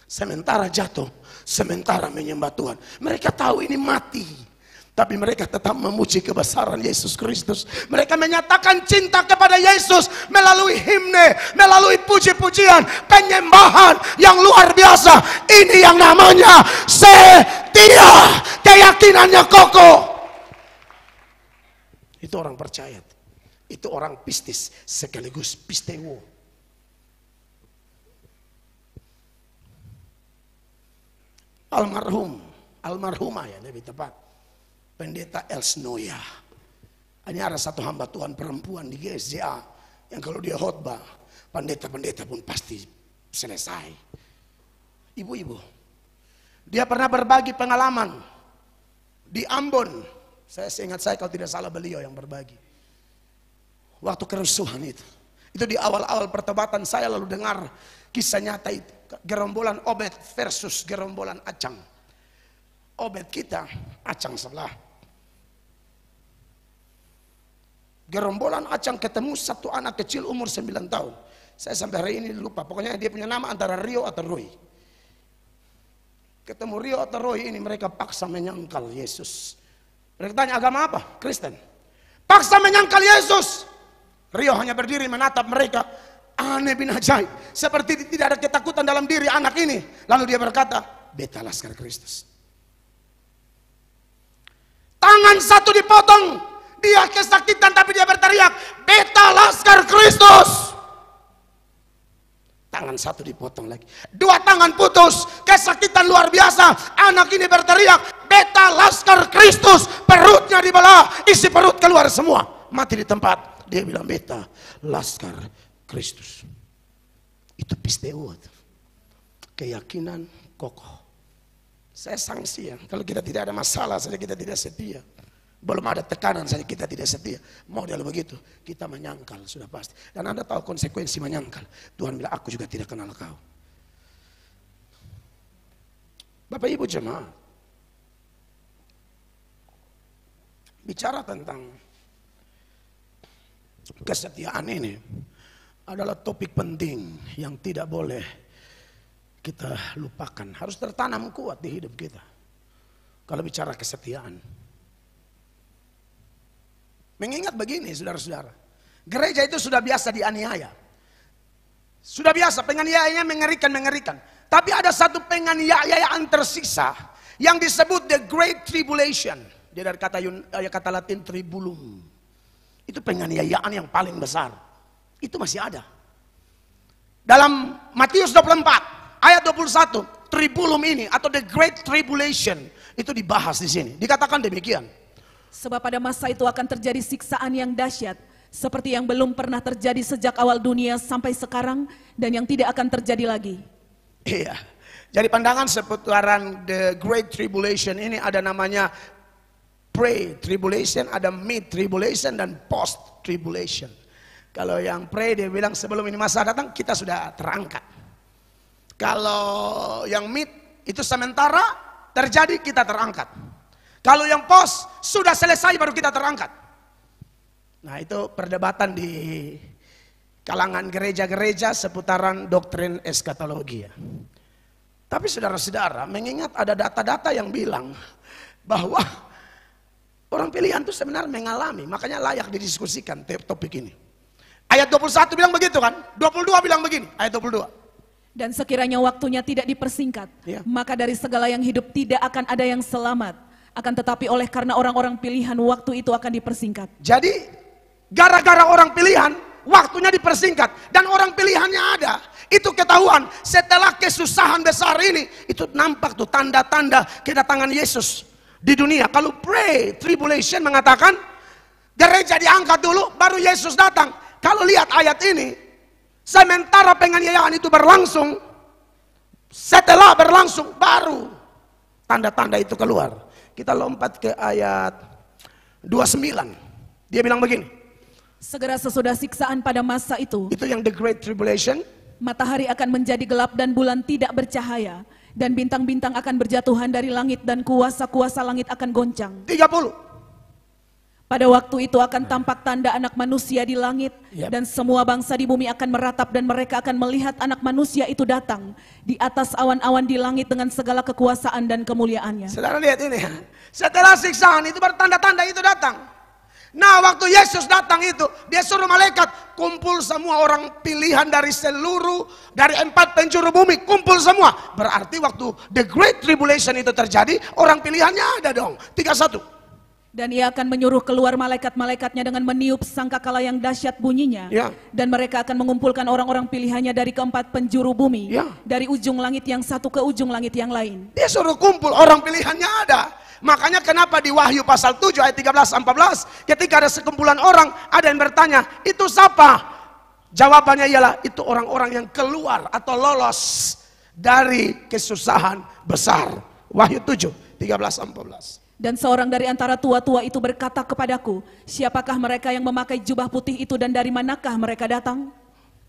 Sementara jatuh, sementara menyembah Tuhan. Mereka tahu ini mati, tapi mereka tetap memuji kebesaran Yesus Kristus. Mereka menyatakan cinta kepada Yesus melalui himne, melalui puji-pujian, penyembahan yang luar biasa. Ini yang namanya setia, keyakinannya kokoh. Itu orang percaya. Itu orang pistis sekaligus pisteuo. Almarhumah ya lebih tepat, Pendeta Elsnoya. Ini ada satu hamba Tuhan perempuan di GSJA yang kalau dia khotbah, pendeta-pendeta pun pasti selesai. Ibu-ibu, dia pernah berbagi pengalaman di Ambon. Saya ingat kalau tidak salah beliau yang berbagi. Waktu kerusuhan itu di awal-awal pertobatan saya lalu dengar Kisah nyata itu. Gerombolan Obed versus gerombolan Acang. Obed kita, Acang sebelah. Gerombolan Acang ketemu satu anak kecil umur 9 tahun. Saya sampai hari ini lupa. Pokoknya dia punya nama antara Rio atau Roy. Ketemu Rio atau Roy ini, mereka paksa menyangkal Yesus. Mereka tanya, agama apa? Kristen. Paksa menyangkal Yesus. Rio hanya berdiri menatap mereka. Aneh bin ajaib. Seperti tidak ada ketakutan dalam diri anak ini. Lalu dia berkata, beta Laskar Kristus. Tangan satu dipotong. Dia kesakitan tapi dia berteriak, beta Laskar Kristus. Tangan satu dipotong lagi. 2 tangan putus. Kesakitan luar biasa. Anak ini berteriak, beta Laskar Kristus. Perutnya dibelah. Isi perut keluar semua. Mati di tempat. Dia bilang, beta Laskar Kristus. Itu pisteo. Keyakinan kokoh. Saya sanksi ya. Kalau kita tidak ada masalah saja kita tidak setia. Belum ada tekanan saja kita tidak setia. Model begitu, kita menyangkal sudah pasti. Dan Anda tahu konsekuensi menyangkal. Tuhan bilang, aku juga tidak kenal kau. Bapak Ibu jemaat, bicara tentang kesetiaan ini adalah topik penting yang tidak boleh kita lupakan. Harus tertanam kuat di hidup kita. Kalau bicara kesetiaan. Mengingat begini saudara-saudara, gereja itu sudah biasa dianiaya. Sudah biasa, penganiayanya mengerikan. Tapi ada satu penganiayaan tersisa yang disebut the Great Tribulation. Dia dari kata Latin tribulum. Itu penganiayaan yang paling besar. Itu masih ada. Dalam Matius 24 ayat 21, tribulum ini atau the Great Tribulation itu dibahas di sini. Dikatakan demikian. Sebab pada masa itu akan terjadi siksaan yang dahsyat, seperti yang belum pernah terjadi sejak awal dunia sampai sekarang, dan yang tidak akan terjadi lagi. Iya. Jadi pandangan seputaran the Great Tribulation ini ada namanya pre-tribulation, ada mid-tribulation, dan post-tribulation. Kalau yang pre dia bilang sebelum ini masa datang kita sudah terangkat. Kalau yang mid itu sementara terjadi kita terangkat. Kalau yang pos sudah selesai baru kita terangkat. Nah itu perdebatan di kalangan gereja-gereja seputaran doktrin eskatologi. Tapi saudara-saudara, mengingat ada data-data yang bilang bahwa orang pilihan itu sebenarnya mengalami, makanya layak didiskusikan topik ini. Ayat 21 bilang begitu kan? 22 bilang begini, ayat 22. Dan sekiranya waktunya tidak dipersingkat, maka dari segala yang hidup tidak akan ada yang selamat. Akan tetapi oleh karena orang-orang pilihan waktu itu akan dipersingkat. Jadi gara-gara orang pilihan waktunya dipersingkat. Dan orang pilihannya ada. Itu ketahuan setelah kesusahan besar ini. Itu nampak tuh tanda-tanda kedatangan Yesus di dunia. Kalau pre-tribulation mengatakan gereja diangkat dulu baru Yesus datang. Kalau lihat ayat ini, sementara penganiayaan itu berlangsung, setelah berlangsung baru tanda-tanda itu keluar. Kita lompat ke ayat 29. Dia bilang begini. Segera sesudah siksaan pada masa itu. Itu yang the Great Tribulation. Matahari akan menjadi gelap dan bulan tidak bercahaya. Dan bintang-bintang akan berjatuhan dari langit dan kuasa-kuasa langit akan goncang. 30. Pada waktu itu akan tampak tanda anak manusia di langit. Dan semua bangsa di bumi akan meratap dan mereka akan melihat anak manusia itu datang di atas awan-awan di langit dengan segala kekuasaan dan kemuliaannya. Saudara lihat ini. Setelah siksaan itu bertanda-tanda itu datang. Nah waktu Yesus datang itu, dia suruh malaikat kumpul semua orang pilihan dari dari 4 penjuru bumi, kumpul semua. Berarti waktu the Great Tribulation itu terjadi, orang pilihannya ada dong. 31. Dan ia akan menyuruh keluar malaikat-malaikatnya dengan meniup sangkakala yang dahsyat bunyinya. Dan mereka akan mengumpulkan orang-orang pilihannya dari ke-4 penjuru bumi. Dari ujung langit yang satu ke ujung langit yang lain. Dia suruh kumpul, orang pilihannya ada. Makanya kenapa di Wahyu pasal 7 ayat 13-14 ketika ada sekumpulan orang, ada yang bertanya, itu siapa? Jawabannya ialah itu orang-orang yang keluar atau lolos dari kesusahan besar. Wahyu 7 13-14. Dan seorang dari antara tua-tua itu berkata kepadaku, siapakah mereka yang memakai jubah putih itu dan dari manakah mereka datang?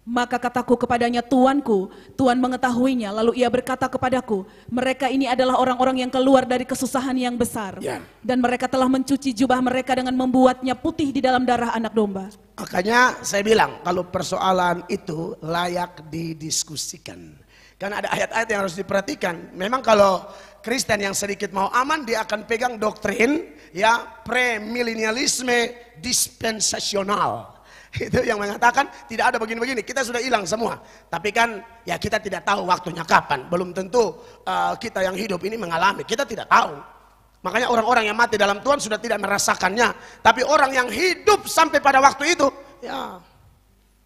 Maka kataku kepadanya, Tuanku, Tuhan mengetahuinya. Lalu ia berkata kepadaku, mereka ini adalah orang-orang yang keluar dari kesusahan yang besar. Ya. Dan mereka telah mencuci jubah mereka dengan membuatnya putih di dalam darah anak domba. Makanya saya bilang, kalau persoalan itu layak didiskusikan. Karena ada ayat-ayat yang harus diperhatikan. Memang kalau Kristen yang sedikit mau aman, dia akan pegang doktrin ya premilenialisme dispensasional. Itu yang mengatakan tidak ada begini-begini, kita sudah hilang semua. Tapi kan ya kita tidak tahu waktunya kapan. Belum tentu kita yang hidup ini mengalami, kita tidak tahu. Makanya orang-orang yang mati dalam Tuhan sudah tidak merasakannya. Tapi orang yang hidup sampai pada waktu itu, ya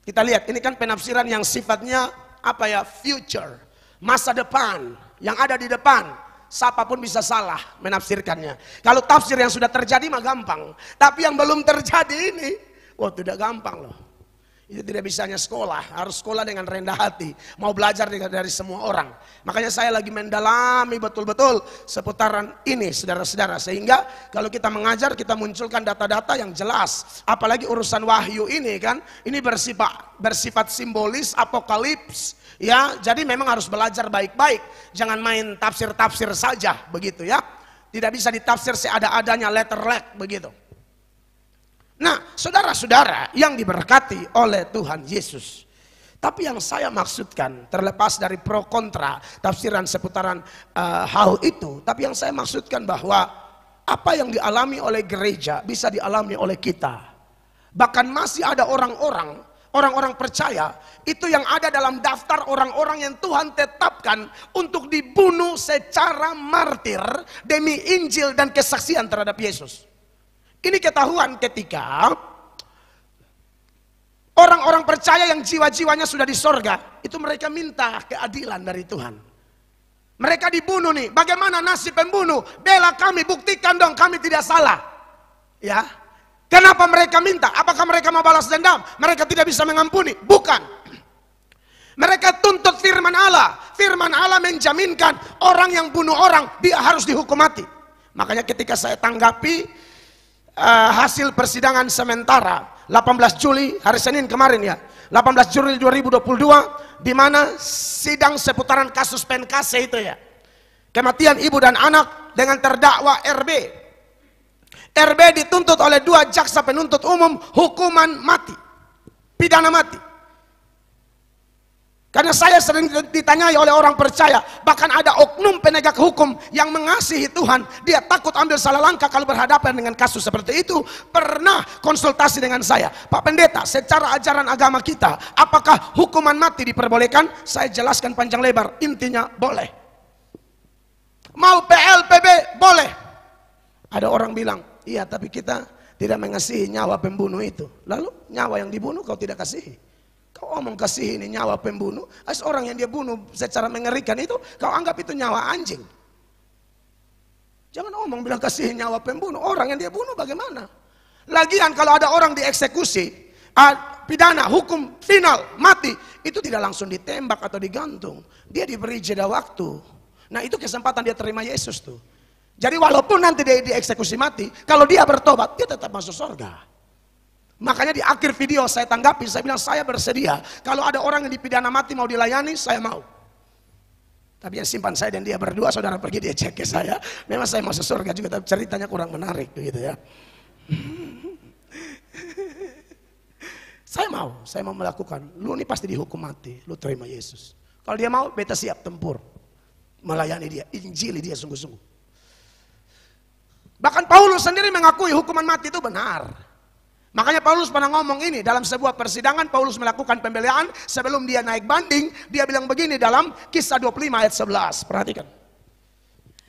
kita lihat ini kan penafsiran yang sifatnya apa ya, future, masa depan, yang ada di depan. Siapapun bisa salah menafsirkannya. Kalau tafsir yang sudah terjadi mah gampang. Tapi yang belum terjadi ini, wah tidak gampang loh. Itu tidak bisanya sekolah, harus sekolah dengan rendah hati. Mau belajar dari semua orang. Makanya saya lagi mendalami betul-betul seputaran ini saudara-saudara. Sehingga kalau kita mengajar, kita munculkan data-data yang jelas. Apalagi urusan wahyu ini kan, ini bersifat simbolis, apokalips. Ya, jadi memang harus belajar baik-baik. Jangan main tafsir-tafsir saja begitu ya. Tidak bisa ditafsir seada-adanya, letter-let begitu. Nah, saudara-saudara yang diberkati oleh Tuhan Yesus. Tapi yang saya maksudkan, terlepas dari pro kontra tafsiran seputaran hal itu, tapi yang saya maksudkan bahwa apa yang dialami oleh gereja bisa dialami oleh kita. Bahkan masih ada orang-orang percaya itu yang ada dalam daftar orang-orang yang Tuhan tetapkan untuk dibunuh secara martir demi Injil dan kesaksian terhadap Yesus. Ini ketahuan ketika orang-orang percaya yang jiwa-jiwanya sudah di sorga, itu mereka minta keadilan dari Tuhan. Mereka dibunuh nih, bagaimana nasib pembunuh? Bela kami, buktikan dong kami tidak salah. Ya, kenapa mereka minta? Apakah mereka mau balas dendam? Mereka tidak bisa mengampuni? Bukan. Mereka tuntut firman Allah. Firman Allah menjaminkan orang yang bunuh orang, dia harus dihukum mati. Makanya ketika saya tanggapi hasil persidangan sementara 18 Juli hari Senin kemarin ya, 18 Juli 2022, di mana sidang seputaran kasus Penkase itu ya, kematian ibu dan anak dengan terdakwa RB. RB dituntut oleh 2 jaksa penuntut umum hukuman mati, pidana mati. Karena saya sering ditanyai oleh orang percaya, bahkan ada oknum penegak hukum yang mengasihi Tuhan, dia takut ambil salah langkah kalau berhadapan dengan kasus seperti itu. Pernah konsultasi dengan saya, Pak Pendeta, secara ajaran agama kita, apakah hukuman mati diperbolehkan? Saya jelaskan panjang lebar, intinya boleh. Mau PLPB boleh. Ada orang bilang, iya tapi kita tidak mengasihi nyawa pembunuh itu. Lalu nyawa yang dibunuh kau tidak kasihi. Kau omong kasih ini nyawa pembunuh, orang yang dia bunuh secara mengerikan itu, kau anggap itu nyawa anjing. Jangan omong bilang kasih nyawa pembunuh, orang yang dia bunuh bagaimana? Lagian kalau ada orang dieksekusi, pidana, hukum final, mati, itu tidak langsung ditembak atau digantung. Dia diberi jeda waktu. Nah itu kesempatan dia terima Yesus tuh. Jadi walaupun nanti dia dieksekusi mati, kalau dia bertobat, dia tetap masuk surga. Makanya di akhir video saya tanggapi, saya bilang saya bersedia. Kalau ada orang yang dipidana mati mau dilayani, saya mau. Tapi yang simpan saya dan dia berdua, saudara pergi dia cek ke saya. Memang saya masuk surga juga, tapi ceritanya kurang menarik gitu ya. Saya mau melakukan. Lu ini pasti dihukum mati, lu terima Yesus. Kalau dia mau, beta siap tempur. Melayani dia, injili dia sungguh-sungguh. Bahkan Paulus sendiri mengakui hukuman mati itu benar. Makanya Paulus pernah ngomong ini dalam sebuah persidangan. Paulus melakukan pembelaan sebelum dia naik banding. Dia bilang begini dalam Kisah 25 ayat 11. Perhatikan.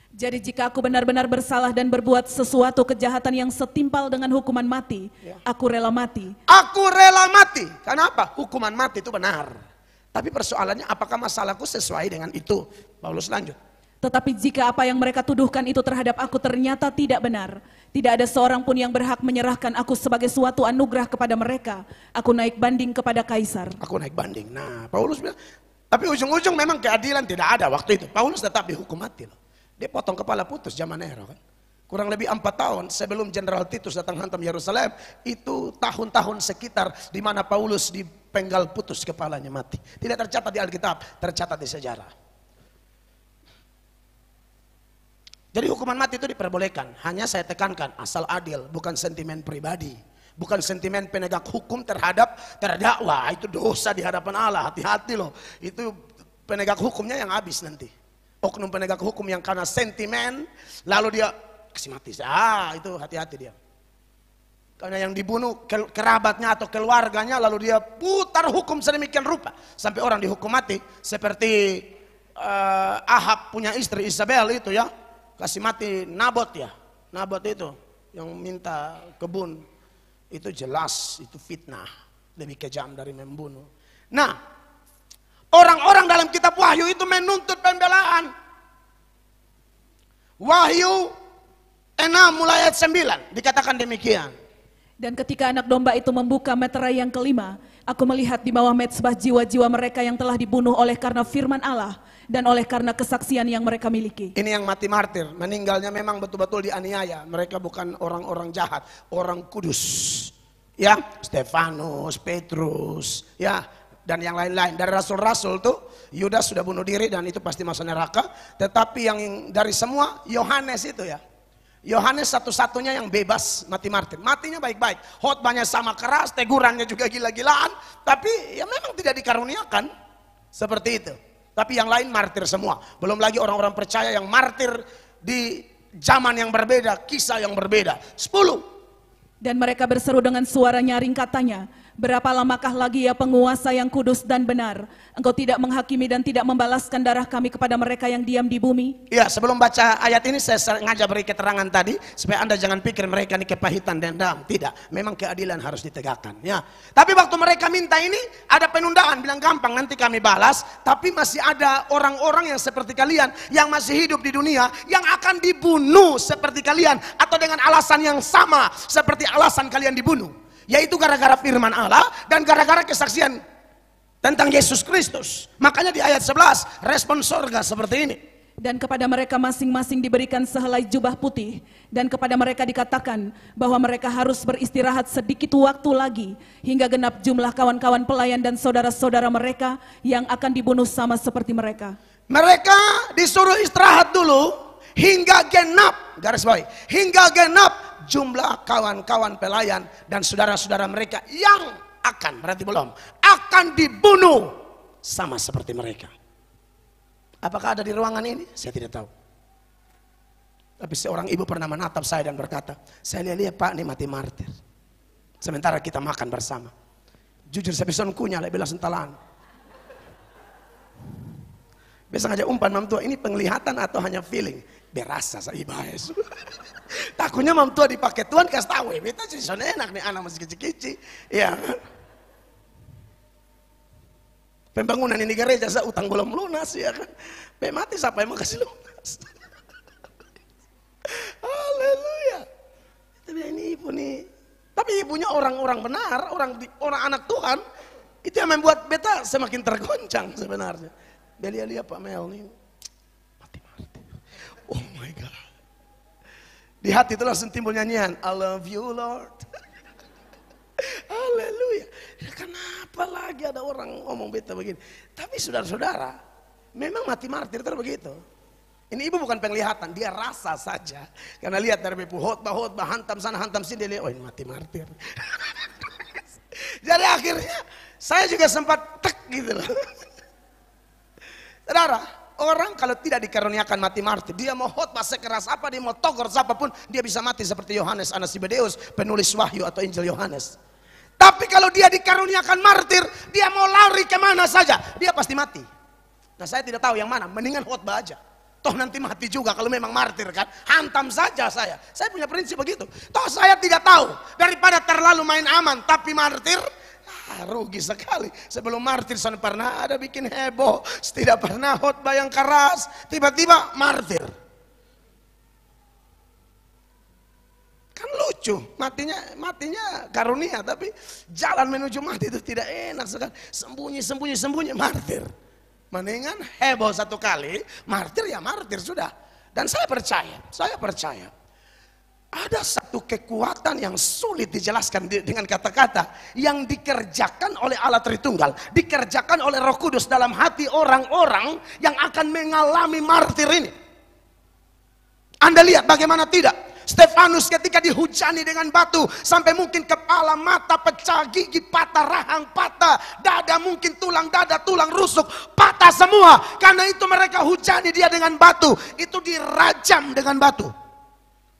Jadi jika aku benar-benar bersalah dan berbuat sesuatu kejahatan yang setimpal dengan hukuman mati, aku rela mati. Aku rela mati. Kenapa? Hukuman mati itu benar. Tapi persoalannya apakah masalahku sesuai dengan itu? Paulus lanjut. Tetapi jika apa yang mereka tuduhkan itu terhadap aku ternyata tidak benar, tidak ada seorang pun yang berhak menyerahkan aku sebagai suatu anugerah kepada mereka. Aku naik banding kepada Kaisar. Aku naik banding. Nah, Paulus bilang, tapi ujung-ujung memang keadilan tidak ada waktu itu. Paulus tetap dihukum mati loh. Dia potong kepala putus zaman Nero kan. kurang lebih 4 tahun sebelum Jenderal Titus datang hantam Yerusalem. Itu tahun-tahun sekitar di mana Paulus dipenggal putus kepalanya mati. Tidak tercatat di Alkitab, tercatat di sejarah. Jadi hukuman mati itu diperbolehkan. Hanya saya tekankan asal adil, bukan sentimen pribadi. Bukan sentimen penegak hukum terhadap terdakwa. Itu dosa di hadapan Allah. Hati-hati loh. Itu penegak hukumnya yang habis nanti. Oknum penegak hukum yang karena sentimen lalu dia kasih mati. Itu hati-hati dia. Karena yang dibunuh kerabatnya atau keluarganya lalu dia putar hukum sedemikian rupa sampai orang dihukum mati. Seperti Ahab punya istri Isabel itu ya, kasih mati Nabot ya. Nabot itu yang minta kebun. Itu jelas itu fitnah, lebih kejam dari membunuh. Nah, orang-orang dalam kitab Wahyu itu menuntut pembelaan. Wahyu 6 mulai ayat 9 dikatakan demikian. Dan ketika anak domba itu membuka meterai yang kelima, aku melihat di bawah mezbah jiwa-jiwa mereka yang telah dibunuh oleh karena firman Allah dan oleh karena kesaksian yang mereka miliki. Ini yang mati martir, meninggalnya memang betul-betul dianiaya. Mereka bukan orang-orang jahat, orang kudus. Ya, Stefanus, Petrus, ya, dan yang lain-lain. Dari rasul-rasul tuh, Yudas sudah bunuh diri dan itu pasti masuk neraka. Tetapi yang dari semua, Yohanes itu ya. Yohanes satu-satunya yang bebas mati martir. Matinya baik-baik. Khotbahnya sama keras, tegurannya juga gila-gilaan. Tapi ya memang tidak dikaruniakan. Seperti itu. Tapi yang lain martir semua. Belum lagi orang-orang percaya yang martir di zaman yang berbeda, kisah yang berbeda. 10. Dan mereka berseru dengan suara nyaring katanya, berapa lamakah lagi ya penguasa yang kudus dan benar? Engkau tidak menghakimi dan tidak membalaskan darah kami kepada mereka yang diam di bumi? Ya, sebelum baca ayat ini saya sengaja beri keterangan tadi supaya Anda jangan pikir mereka ini kepahitan dan dendam. Tidak, memang keadilan harus ditegakkan. Ya, tapi waktu mereka minta ini ada penundaan, bilang gampang nanti kami balas. Tapi masih ada orang-orang yang seperti kalian yang masih hidup di dunia yang akan dibunuh seperti kalian atau dengan alasan yang sama seperti alasan kalian dibunuh. Yaitu gara-gara firman Allah dan gara-gara kesaksian tentang Yesus Kristus. Makanya di ayat 11 respon surga seperti ini. Dan kepada mereka masing-masing diberikan sehelai jubah putih. Dan kepada mereka dikatakan bahwa mereka harus beristirahat sedikit waktu lagi. Hingga genap jumlah kawan-kawan pelayan dan saudara-saudara mereka yang akan dibunuh sama seperti mereka. Mereka disuruh istirahat dulu hingga genap, garis bawahi, hingga genap jumlah kawan-kawan pelayan dan saudara-saudara mereka yang akan, berarti belum, akan dibunuh sama seperti mereka. Apakah ada di ruangan ini? Saya tidak tahu. Tapi seorang ibu pernah menatap saya dan berkata, saya lihat Pak ini mati martir. Sementara kita makan bersama. Jujur saya bisa kunyah, bela sentalan. Biasa ngajak umpan mam tua, ini penglihatan atau hanya feeling? Berasa saya bahas. Takutnya mam tua dipakai Tuhan kasih tahu, beta sih enak nih anak masih kecil-kecil. Ya. Pembangunan ini gereja saya utang belum lunas ya kan. Mati siapa yang mau kasih lunas? Haleluya. Tapi ini ibu nih. Tapi ibunya orang-orang benar, orang anak Tuhan. Itu yang membuat beta semakin tergoncang sebenarnya. Belia Pak Mel nih. Mati. Oh my God. Di hati itu langsung timbul nyanyian, I love you Lord. Haleluya. Kenapa lagi ada orang ngomong beta begini? Tapi saudara-saudara, memang mati martir itu begitu. Ini ibu bukan penglihatan, dia rasa saja. Karena lihat dari bepu khotbah, hantam sana, hantam sini, dia lihat, oh ini mati martir. Jadi akhirnya saya juga sempat tek gitu loh. Saudara, orang kalau tidak dikaruniakan mati martir, dia mau khotbah sekeras apa, dia mau togor siapapun, dia bisa mati seperti Yohanes anak Zebedeus, penulis Wahyu atau Injil Yohanes. Tapi kalau dia dikaruniakan martir, dia mau lari kemana saja, dia pasti mati. Nah saya tidak tahu yang mana, mendingan khotbah aja. Toh nanti mati juga kalau memang martir kan, hantam saja saya. Saya punya prinsip begitu. Toh saya tidak tahu, daripada terlalu main aman tapi martir, rugi sekali. Sebelum martir saya pernah ada bikin heboh, tidak pernah khotbah yang keras, tiba-tiba martir. Kan lucu, matinya karunia, tapi jalan menuju mati itu tidak enak sekali. Sembunyi martir. Mendingan heboh satu kali, martir ya martir sudah. Dan saya percaya, Ada satu kekuatan yang sulit dijelaskan dengan kata-kata, yang dikerjakan oleh Allah Tritunggal, dikerjakan oleh Roh Kudus dalam hati orang-orang yang akan mengalami martir ini. Anda lihat bagaimana tidak? Stefanus ketika dihujani dengan batu sampai mungkin kepala, mata pecah, gigi patah, rahang patah, dada mungkin tulang dada, tulang rusuk patah semua. Karena itu mereka hujani dia dengan batu, itu dirajam dengan batu.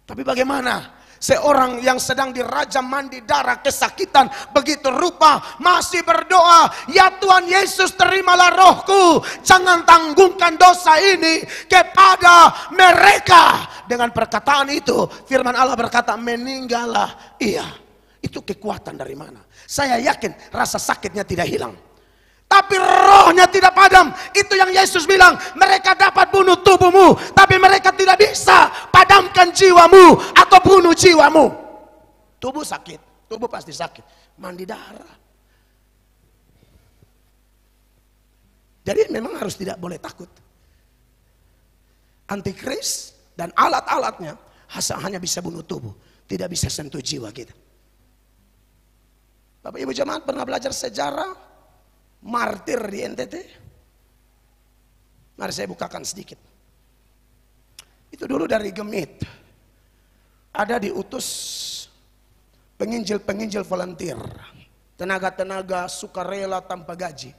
Tapi bagaimana seorang yang sedang dirajam mandi darah kesakitan begitu rupa masih berdoa, ya Tuhan Yesus terimalah rohku, jangan tanggungkan dosa ini kepada mereka. Dengan perkataan itu firman Allah berkata meninggallah ia. Itu kekuatan dari mana? Saya yakin rasa sakitnya tidak hilang, tapi rohnya tidak padam. Itu yang Yesus bilang, mereka dapat bunuh tubuhmu, tapi mereka tidak bisa padamkan jiwamu atau bunuh jiwamu. Tubuh sakit, tubuh pasti sakit, mandi darah. Jadi memang harus tidak boleh takut. Antikris dan alat-alatnya hanya bisa bunuh tubuh, tidak bisa sentuh jiwa kita. Bapak Ibu jemaat pernah belajar sejarah martir di NTT? Mari saya bukakan sedikit. Itu dulu dari Gemit. Ada diutus penginjil-penginjil volunteer, tenaga-tenaga sukarela tanpa gaji,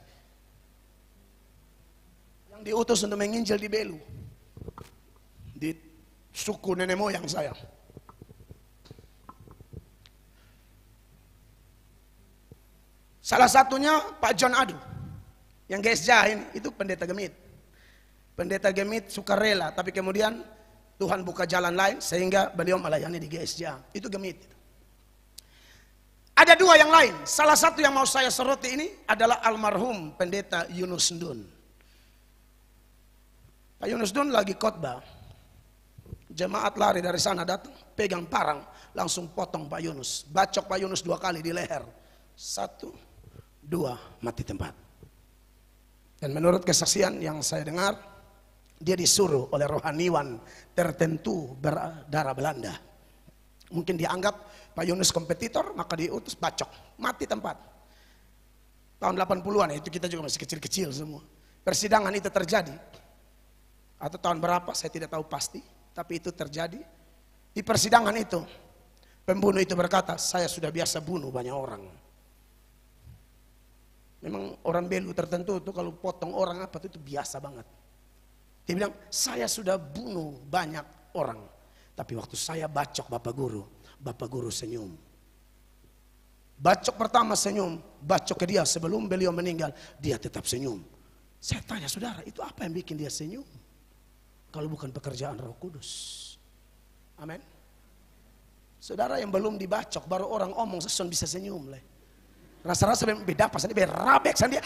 yang diutus untuk menginjil di Belu, di suku nenek moyang saya. Salah satunya Pak John Adu, yang GSJ ini, itu pendeta Gemit. Pendeta Gemit sukarela, tapi kemudian Tuhan buka jalan lain sehingga beliau melayani di GSJ. Itu Gemit. Ada dua yang lain. Salah satu yang mau saya soroti ini adalah almarhum pendeta Yunus Ndun. Pak Yunus Ndun lagi khotbah. Jemaat lari dari sana datang, pegang parang, langsung potong Pak Yunus. Bacok Pak Yunus 2 kali di leher. 1, 2, mati tempat. Dan menurut kesaksian yang saya dengar, dia disuruh oleh rohaniwan tertentu berdarah Belanda. Mungkin dianggap Pak Yunus kompetitor, maka diutus bacok, mati tempat. Tahun 80-an, itu kita juga masih kecil-kecil semua. Persidangan itu terjadi. Atau tahun berapa, saya tidak tahu pasti, tapi itu terjadi. Di persidangan itu, pembunuh itu berkata, saya sudah biasa bunuh banyak orang. Memang orang Belu tertentu itu kalau potong orang apa itu biasa banget. Dia bilang, saya sudah bunuh banyak orang. Tapi waktu saya bacok Bapak Guru senyum. Bacok pertama senyum, bacok ke dia sebelum beliau meninggal, dia tetap senyum. Saya tanya, saudara, itu apa yang bikin dia senyum? Kalau bukan pekerjaan Roh Kudus. Amin. Saudara yang belum dibacok, baru orang omong seson bisa senyum. Rasa-rasa beda pas ini berabek sandia,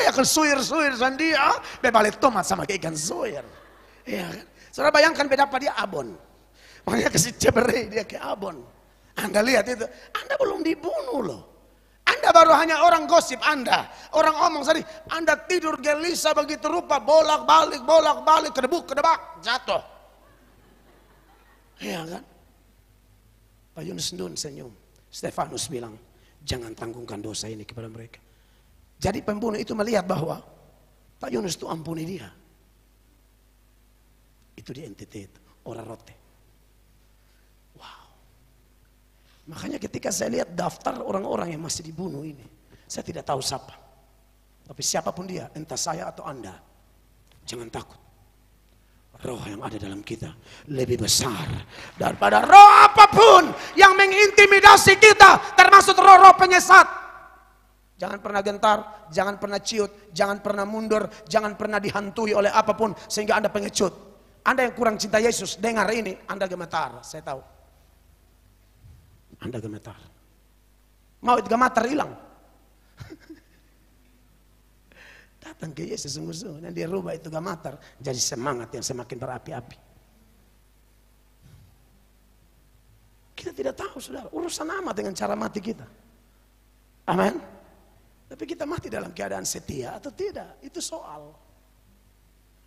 akan suir-suir sandia, bebalik tomat sama kayak ikan suir. Iya kan? Saudara bayangkan beda apa dia abon. Makanya kasih cebere dia ke abon. Anda lihat itu, Anda belum dibunuh loh. Anda baru hanya orang gosip Anda. Orang omong tadi, Anda tidur gelisah begitu rupa, bolak-balik, kedebak, jatuh. Iya kan? Pak Yunus Ndun senyum. Stefanus bilang, jangan tanggungkan dosa ini kepada mereka. Jadi pembunuh itu melihat bahwa Pak Yunus itu ampuni dia. Itu di NTT itu, orang rote. Wow. Makanya ketika saya lihat daftar orang-orang yang masih dibunuh ini, saya tidak tahu siapa. Tapi siapapun dia, entah saya atau Anda, jangan takut. Roh yang ada dalam kita lebih besar daripada roh apapun yang mengintimidasi kita, termasuk roh-roh penyesat. Jangan pernah gentar, jangan pernah ciut, jangan pernah mundur, jangan pernah dihantui oleh apapun sehingga Anda pengecut. Anda yang kurang cinta Yesus, dengar ini, Anda gemetar, saya tahu. Anda gemetar. Mau itu gemetar hilang. Datang ke Yesus sungguh-sungguh dan dia rubah itu gemetar jadi semangat yang semakin berapi-api. Kita tidak tahu, saudara, urusan amat dengan cara mati kita. Amin. Tapi kita mati dalam keadaan setia atau tidak, itu soal.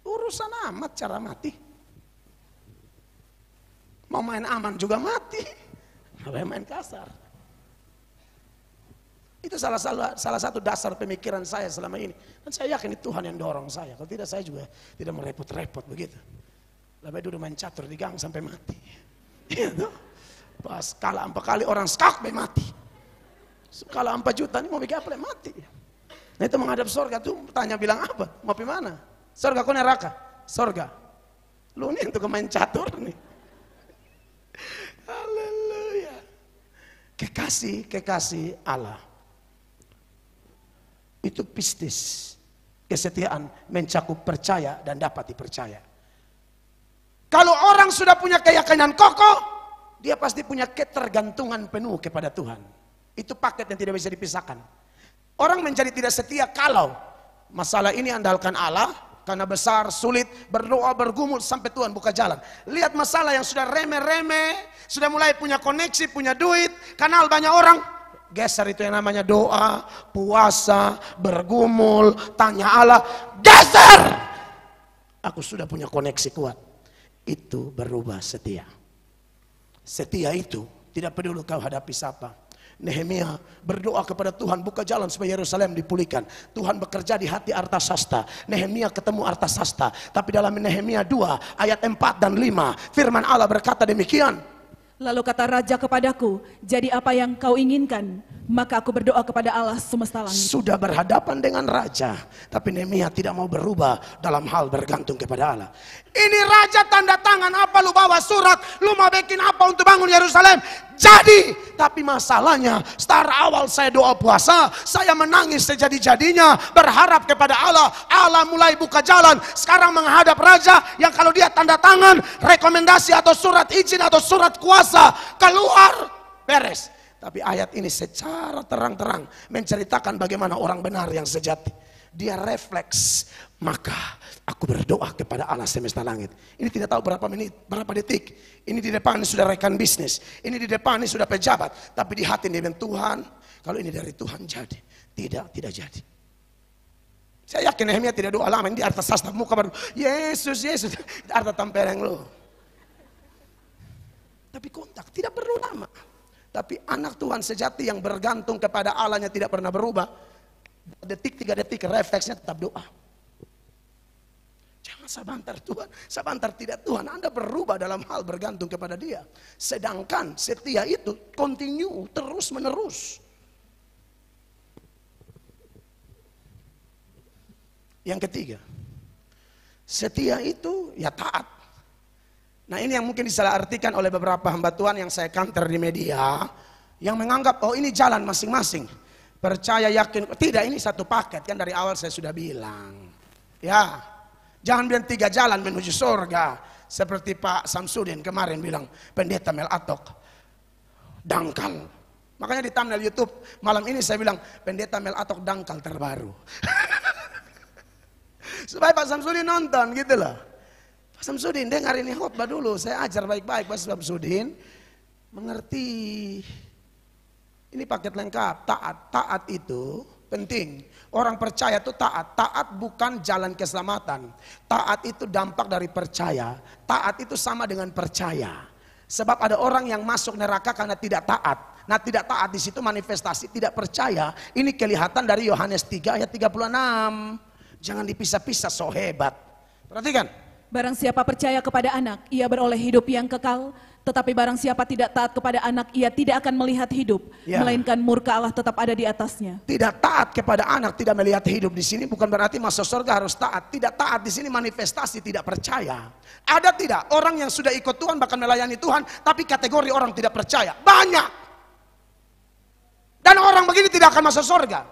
Urusan amat cara mati. Mau main aman juga mati. Boleh main kasar. Itu salah satu dasar pemikiran saya selama ini. Dan saya yakin Tuhan yang dorong saya. Kalau tidak saya juga tidak merepot-repot begitu. Lebih dulu main catur di gang sampai mati. Gitu. Pas kalah 4 kali orang skak mati. Kalah 4 juta ini mau bikin apa mati. Nah itu menghadap surga tuh tanya bilang apa? Mau pergi mana? Surga kau neraka? Surga. Lu nih untuk main catur nih. Haleluya. Kekasih Allah. Itu pistis. Kesetiaan mencakup percaya dan dapat dipercaya. Kalau orang sudah punya keyakinan kokoh, dia pasti punya ketergantungan penuh kepada Tuhan. Itu paket yang tidak bisa dipisahkan. Orang menjadi tidak setia kalau masalah ini andalkan Allah, karena besar, sulit, berdoa, bergumul sampai Tuhan buka jalan. Lihat masalah yang sudah remeh-remeh, sudah mulai punya koneksi, punya duit, kenal banyak orang. Geser itu yang namanya doa, puasa, bergumul, tanya Allah, geser. Aku sudah punya koneksi kuat. Itu berubah setia. Setia itu tidak peduli kau hadapi siapa. Nehemia berdoa kepada Tuhan buka jalan supaya Yerusalem dipulihkan. Tuhan bekerja di hati Artasasta. Nehemia ketemu Artasasta. Tapi dalam Nehemia 2 ayat 4 dan 5 firman Allah berkata demikian. Lalu kata raja kepadaku, jadi apa yang kau inginkan? Maka aku berdoa kepada Allah semesta langit. Sudah berhadapan dengan raja, tapi Nehemia tidak mau berubah dalam hal bergantung kepada Allah. Ini raja tanda tangan apa lu bawa surat, lu mau bikin apa untuk bangun Yerusalem? Jadi, tapi masalahnya setelah awal saya doa puasa, saya menangis sejadi-jadinya, berharap kepada Allah. Allah mulai buka jalan. Sekarang menghadap raja yang kalau dia tanda tangan, rekomendasi atau surat izin atau surat kuasa keluar, beres. Tapi ayat ini secara terang-terang menceritakan bagaimana orang benar yang sejati. Dia refleks, maka aku berdoa kepada Allah semesta langit. Ini tidak tahu berapa menit, berapa detik. Ini di depan ini sudah rekan bisnis. Ini di depan ini sudah pejabat. Tapi di hati ini bilang, Tuhan, kalau ini dari Tuhan jadi. Tidak jadi. Saya yakin Nehemia tidak doa lama. Ini di Artasasta muka baru, Yesus. Di Arta tampeleng lo. Tapi kontak, tidak perlu lama. Tapi anak Tuhan sejati yang bergantung kepada Allahnya tidak pernah berubah. 2 detik, 3 detik refleksnya tetap doa. Jangan sabantar Tuhan, sabantar tidak Tuhan. Anda berubah dalam hal bergantung kepada Dia. Sedangkan setia itu continue, terus menerus. Yang ketiga, setia itu ya taat. Nah ini yang mungkin disalahartikan oleh beberapa hamba Tuhan yang saya counter di media, yang menganggap oh ini jalan masing-masing. Percaya, yakin, tidak, ini satu paket. Kan dari awal saya sudah bilang. Ya, jangan bilang 3 jalan menuju surga. Seperti Pak Samsudin kemarin bilang, pendeta Mel Atok dangkal. Makanya di thumbnail YouTube malam ini saya bilang, pendeta Mel Atok dangkal terbaru. Supaya Pak Samsudin nonton gitu loh. Pak Samsudin dengar ini khotbah dulu. Saya ajar baik-baik Pak Samsudin. Mengerti. Ini paket lengkap, taat itu penting. Orang percaya itu taat bukan jalan keselamatan. Taat itu dampak dari percaya. Taat itu sama dengan percaya. Sebab ada orang yang masuk neraka karena tidak taat. Nah tidak taat di situ manifestasi tidak percaya. Ini kelihatan dari Yohanes 3 ayat 36. Jangan dipisah-pisah, so hebat. Perhatikan. Barang siapa percaya kepada anak, ia beroleh hidup yang kekal. Tetapi barang siapa tidak taat kepada anak, ia tidak akan melihat hidup, melainkan murka Allah tetap ada di atasnya. Tidak taat kepada anak, tidak melihat hidup di sini bukan berarti masuk surga harus taat. Tidak taat di sini manifestasi tidak percaya. Ada tidak orang yang sudah ikut Tuhan bahkan melayani Tuhan, tapi kategori orang tidak percaya banyak. Dan orang begini tidak akan masuk surga.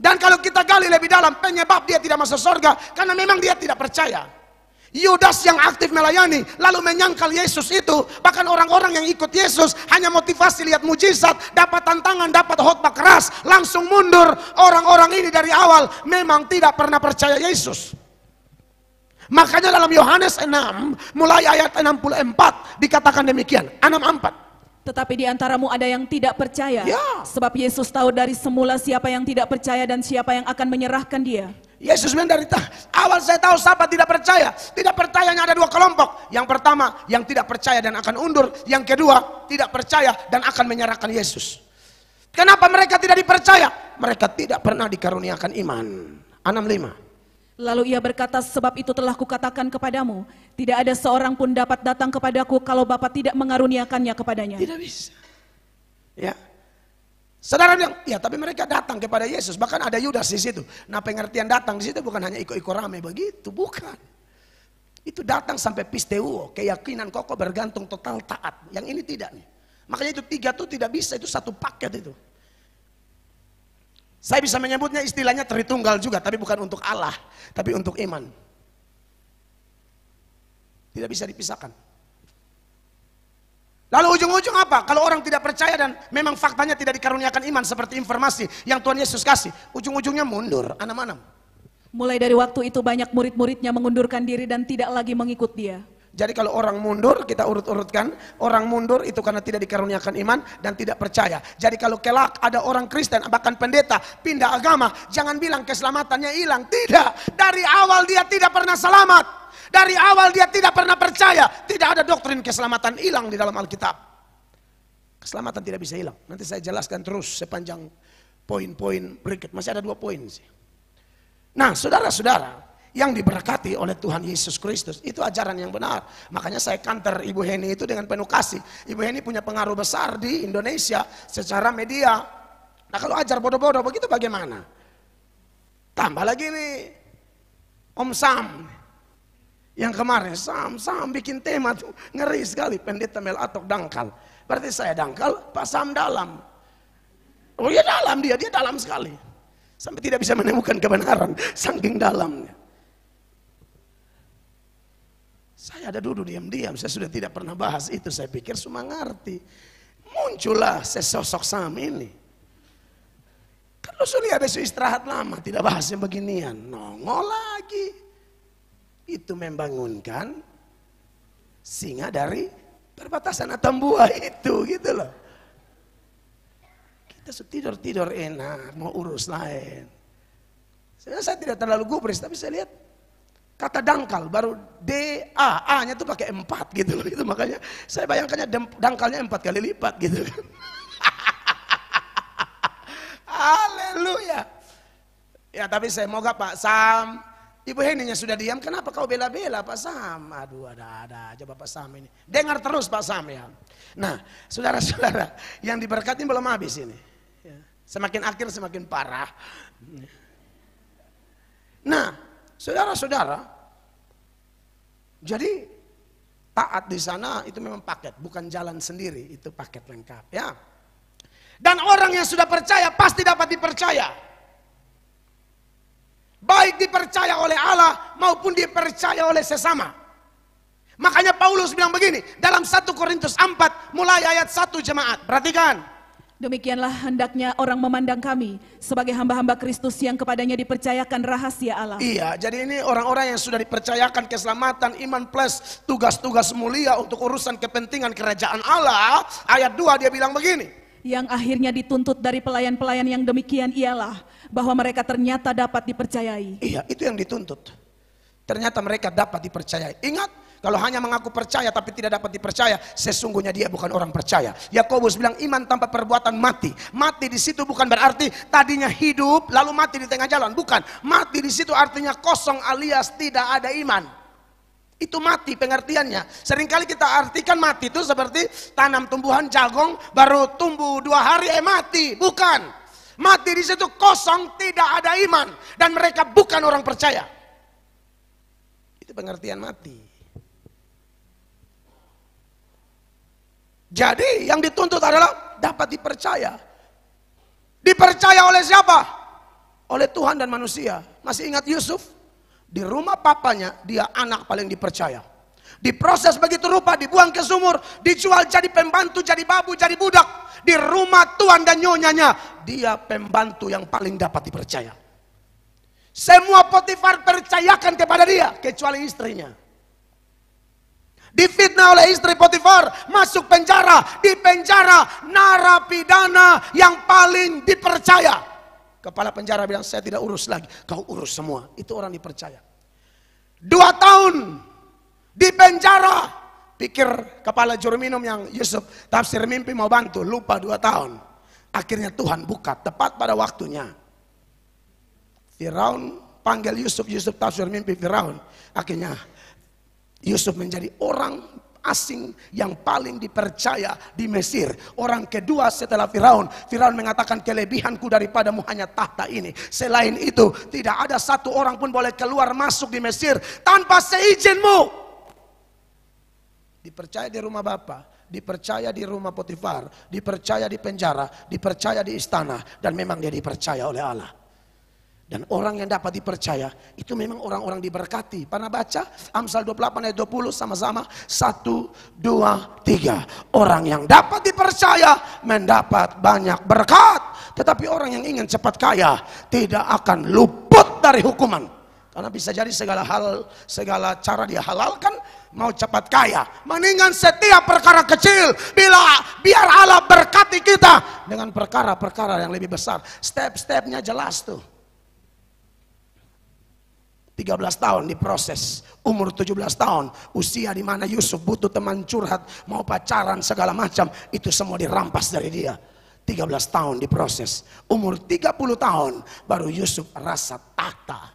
Dan kalau kita gali lebih dalam penyebab dia tidak masuk surga karena memang dia tidak percaya. Yudas yang aktif melayani lalu menyangkal Yesus itu, bahkan orang-orang yang ikut Yesus hanya motivasi lihat mujizat, dapat tantangan, dapat khotbah keras, langsung mundur. Orang-orang ini dari awal memang tidak pernah percaya Yesus. Makanya dalam Yohanes 6 mulai ayat 64 dikatakan demikian, 64. Tetapi di antaramu ada yang tidak percaya, sebab Yesus tahu dari semula siapa yang tidak percaya dan siapa yang akan menyerahkan dia. Yesus bilang dari awal saya tahu siapa tidak percaya. Tidak percayanya ada dua kelompok. Yang pertama yang tidak percaya dan akan undur. Yang kedua tidak percaya dan akan menyerahkan Yesus. Kenapa mereka tidak dipercaya? Mereka tidak pernah dikaruniakan iman. 65. Lalu ia berkata, sebab itu telah kukatakan kepadamu, tidak ada seorang pun dapat datang kepadaku kalau Bapa tidak mengaruniakannya kepadanya. Tidak bisa. Ya. Saudara bilang, ya tapi mereka datang kepada Yesus. Bahkan ada Yudas di situ. Nah pengertian datang di situ bukan hanya ikut-ikut rame begitu, bukan. Itu datang sampai pisteuo, keyakinan kokoh bergantung total taat. Yang ini tidak nih. Makanya itu 3 tuh tidak bisa, itu satu paket itu. Saya bisa menyebutnya istilahnya Tritunggal juga, tapi bukan untuk Allah, tapi untuk iman. Tidak bisa dipisahkan. Lalu ujung-ujung apa? Kalau orang tidak percaya dan memang faktanya tidak dikaruniakan iman seperti informasi yang Tuhan Yesus kasih, ujung-ujungnya mundur, anam-anam. Mulai dari waktu itu banyak murid-muridnya mengundurkan diri dan tidak lagi mengikut dia. Jadi kalau orang mundur, kita urut-urutkan, orang mundur itu karena tidak dikaruniakan iman dan tidak percaya. Jadi kalau kelak ada orang Kristen, bahkan pendeta, pindah agama, jangan bilang keselamatannya hilang. Tidak, dari awal dia tidak pernah selamat. Dari awal dia tidak pernah percaya. Tidak ada doktrin keselamatan hilang di dalam Alkitab. Keselamatan tidak bisa hilang. Nanti saya jelaskan terus sepanjang poin-poin berikut. Masih ada 2 poin sih. Nah saudara-saudara yang diberkati oleh Tuhan Yesus Kristus, itu ajaran yang benar. Makanya saya kantor Ibu Heni itu dengan penuh kasih. Ibu Heni punya pengaruh besar di Indonesia secara media. Nah kalau ajar bodoh-bodoh begitu bagaimana? Tambah lagi nih Om Sam. Yang kemarin Sam bikin tema tuh ngeri sekali, pendeta Mel Atok dangkal. Berarti saya dangkal, Pak Sam dalam. Oh ya dalam dia dalam sekali. Sampai tidak bisa menemukan kebenaran, saking dalamnya. Saya ada duduk diam-diam, saya sudah tidak pernah bahas itu, saya pikir semua ngerti. Muncullah sesosok Sam ini. Kalau sudah besok istirahat lama, tidak bahas yang beginian, nongol lagi. Itu membangunkan singa dari perbatasan Atambua itu gitu loh. Kita tidur enak, mau urus lain. Sebenarnya saya tidak terlalu gubris, tapi saya lihat kata dangkal baru A-nya tuh pakai 4 gitu loh. Itu makanya saya bayangkannya dangkalnya 4 kali lipat gitu kan. Haleluya. Ya tapi saya moga Pak Sam, Ibu Heninya sudah diam, kenapa kau bela-bela Pak Sam? Aduh ada aja Bapak Sam ini. Dengar terus Pak Sam ya. Nah saudara-saudara yang diberkati belum habis ini. Semakin akhir semakin parah. Nah saudara-saudara, jadi taat di sana itu memang paket, bukan jalan sendiri, itu paket lengkap ya. Dan orang yang sudah percaya pasti dapat dipercaya. Baik dipercaya oleh Allah maupun dipercaya oleh sesama. Makanya Paulus bilang begini dalam 1 Korintus 4 mulai ayat 1 jemaat. Perhatikan. Demikianlah hendaknya orang memandang kami sebagai hamba-hamba Kristus yang kepadanya dipercayakan rahasia Allah. Iya, jadi ini orang-orang yang sudah dipercayakan keselamatan, iman plus tugas-tugas mulia untuk urusan kepentingan kerajaan Allah. Ayat 2 dia bilang begini. Yang akhirnya dituntut dari pelayan-pelayan yang demikian ialah bahwa mereka ternyata dapat dipercayai. Iya, itu yang dituntut. Ternyata mereka dapat dipercayai. Ingat, kalau hanya mengaku percaya tapi tidak dapat dipercaya, sesungguhnya dia bukan orang percaya. Yakobus bilang iman tanpa perbuatan mati. Mati di situ bukan berarti tadinya hidup lalu mati di tengah jalan, bukan. Mati di situ artinya kosong alias tidak ada iman. Itu mati pengertiannya. Seringkali kita artikan mati itu seperti tanam tumbuhan jagung baru tumbuh 2 hari mati. Bukan. Mati di situ kosong, tidak ada iman dan mereka bukan orang percaya. Itu pengertian mati. Jadi yang dituntut adalah dapat dipercaya. Dipercaya oleh siapa? Oleh Tuhan dan manusia. Masih ingat Yusuf? Di rumah papanya dia anak paling dipercaya. Diproses begitu rupa, dibuang ke sumur, dijual jadi pembantu, jadi babu, jadi budak. Di rumah tuan dan nyonyanya dia pembantu yang paling dapat dipercaya. Semua Potifar percayakan kepada dia kecuali istrinya. Difitnah oleh istri Potifar, masuk penjara. Di penjara narapidana yang paling dipercaya. Kepala penjara bilang, saya tidak urus lagi. Kau urus semua. Itu orang dipercaya. 2 tahun di penjara. Pikir kepala juru minum yang Yusuf tafsir mimpi mau bantu. Lupa 2 tahun. Akhirnya Tuhan buka tepat pada waktunya. Firaun panggil Yusuf. Yusuf tafsir mimpi Firaun. Akhirnya Yusuf menjadi orang asing yang paling dipercaya di Mesir. Orang kedua setelah Firaun. Firaun mengatakan, kelebihanku daripadamu hanya tahta ini. Selain itu tidak ada satu orang pun boleh keluar masuk di Mesir tanpa seizinmu. Dipercaya di rumah bapa, dipercaya di rumah Potifar, dipercaya di penjara, dipercaya di istana, dan memang dia dipercaya oleh Allah. Dan orang yang dapat dipercaya itu memang orang-orang diberkati. Pernah baca Amsal 28 ayat 20 sama-sama? 1, 2, 3. Orang yang dapat dipercaya mendapat banyak berkat. Tetapi orang yang ingin cepat kaya tidak akan luput dari hukuman. Karena bisa jadi segala hal, segala cara dia halalkan, mau cepat kaya. Mendingan setiap perkara kecil, biar Allah berkati kita dengan perkara-perkara yang lebih besar. Step-stepnya jelas tuh. 13 tahun diproses, umur 17 tahun, usia di mana Yusuf butuh teman curhat, mau pacaran segala macam, itu semua dirampas dari dia. 13 tahun diproses, umur 30 tahun baru Yusuf rasa tahta.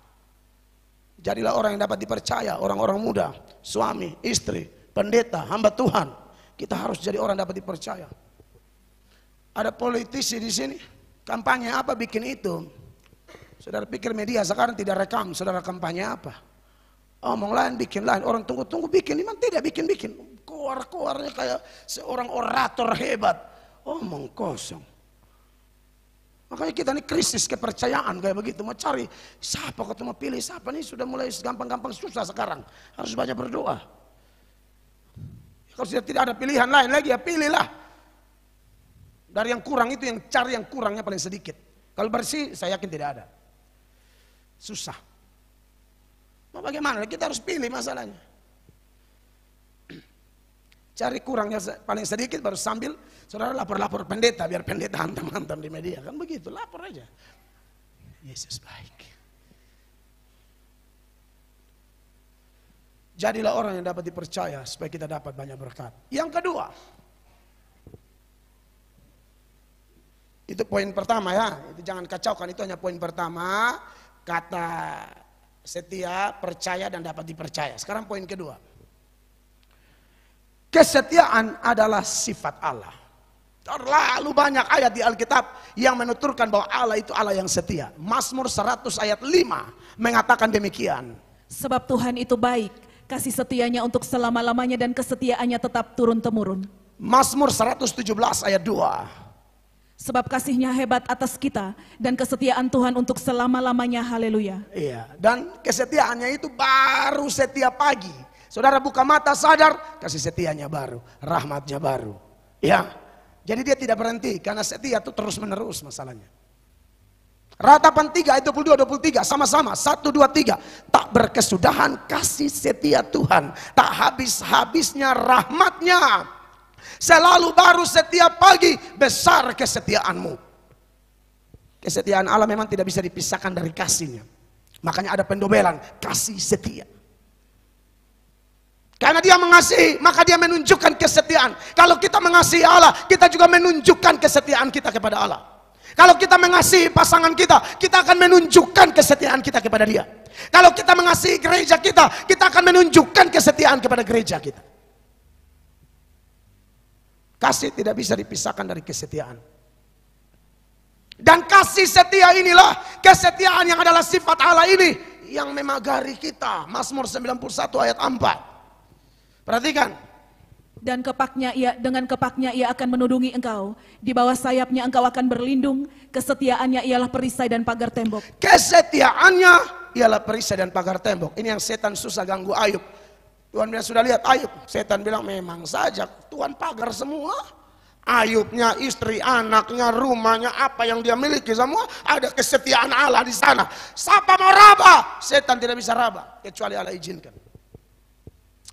Jadilah orang yang dapat dipercaya, orang-orang muda, suami, istri, pendeta, hamba Tuhan. Kita harus jadi orang yang dapat dipercaya. Ada politisi di sini, kampanye apa bikin itu? Saudara pikir media sekarang tidak rekam, saudara kampanye apa? Omong lain, bikin lain. Orang tunggu-tunggu bikin, memang tidak bikin-bikin. Keluar-keluarnya kayak seorang orator hebat. Omong kosong. Makanya kita ini krisis kepercayaan kayak begitu. Mau cari siapa kau mau pilih siapa nih, sudah mulai gampang-gampang susah sekarang. Harus banyak berdoa. Kalau sudah tidak ada pilihan lain lagi, ya pilihlah. Dari yang kurang itu yang cari yang kurangnya paling sedikit. Kalau bersih saya yakin tidak ada. Susah. Mau bagaimana? Kita harus pilih masalahnya. Cari kurangnya paling sedikit baru sambil saudara lapor-lapor pendeta biar pendeta hantam-hantam di media. Kan begitu, lapor aja. Yesus baik. Jadilah orang yang dapat dipercaya supaya kita dapat banyak berkat. Yang kedua, itu poin pertama ya. Itu jangan kacaukan, itu hanya poin pertama. Kata setia, percaya dan dapat dipercaya. Sekarang poin kedua. Kesetiaan adalah sifat Allah. Terlalu banyak ayat di Alkitab yang menuturkan bahwa Allah itu Allah yang setia. Mazmur 100 ayat 5 mengatakan demikian. Sebab Tuhan itu baik, kasih setianya untuk selama-lamanya dan kesetiaannya tetap turun-temurun. Mazmur 117 ayat 2. Sebab kasihnya hebat atas kita dan kesetiaan Tuhan untuk selama-lamanya, haleluya. Iya, dan kesetiaannya itu baru setiap pagi. Saudara buka mata sadar, kasih setianya baru, rahmatnya baru. Ya, jadi dia tidak berhenti karena setia itu terus menerus masalahnya. Ratapan 3 ayat 22-23 sama-sama 1, 2, 3. Tak berkesudahan kasih setia Tuhan, tak habis-habisnya rahmatnya. Selalu baru setiap pagi, besar kesetiaanmu. Kesetiaan Allah memang tidak bisa dipisahkan dari kasihnya. Makanya ada pendobelan, kasih setia. Karena dia mengasihi, maka dia menunjukkan kesetiaan. Kalau kita mengasihi Allah, kita juga menunjukkan kesetiaan kita kepada Allah. Kalau kita mengasihi pasangan kita, kita akan menunjukkan kesetiaan kita kepada dia. Kalau kita mengasihi gereja kita, kita akan menunjukkan kesetiaan kepada gereja kita. Kasih tidak bisa dipisahkan dari kesetiaan. Dan kasih setia inilah, kesetiaan yang adalah sifat Allah ini yang memagari kita. Mazmur 91 ayat 4. Perhatikan. Dan dengan kepaknya ia akan menudungi engkau. Di bawah sayapnya engkau akan berlindung. Kesetiaannya ialah perisai dan pagar tembok. Kesetiaannya ialah perisai dan pagar tembok. Ini yang setan susah ganggu Ayub. Tuhan bilang sudah lihat Ayub. Setan bilang memang saja Tuhan pagar semua. Ayubnya, istri, anaknya, rumahnya, apa yang dia miliki semua ada kesetiaan Allah di sana. Siapa mau raba? Setan tidak bisa raba kecuali Allah izinkan.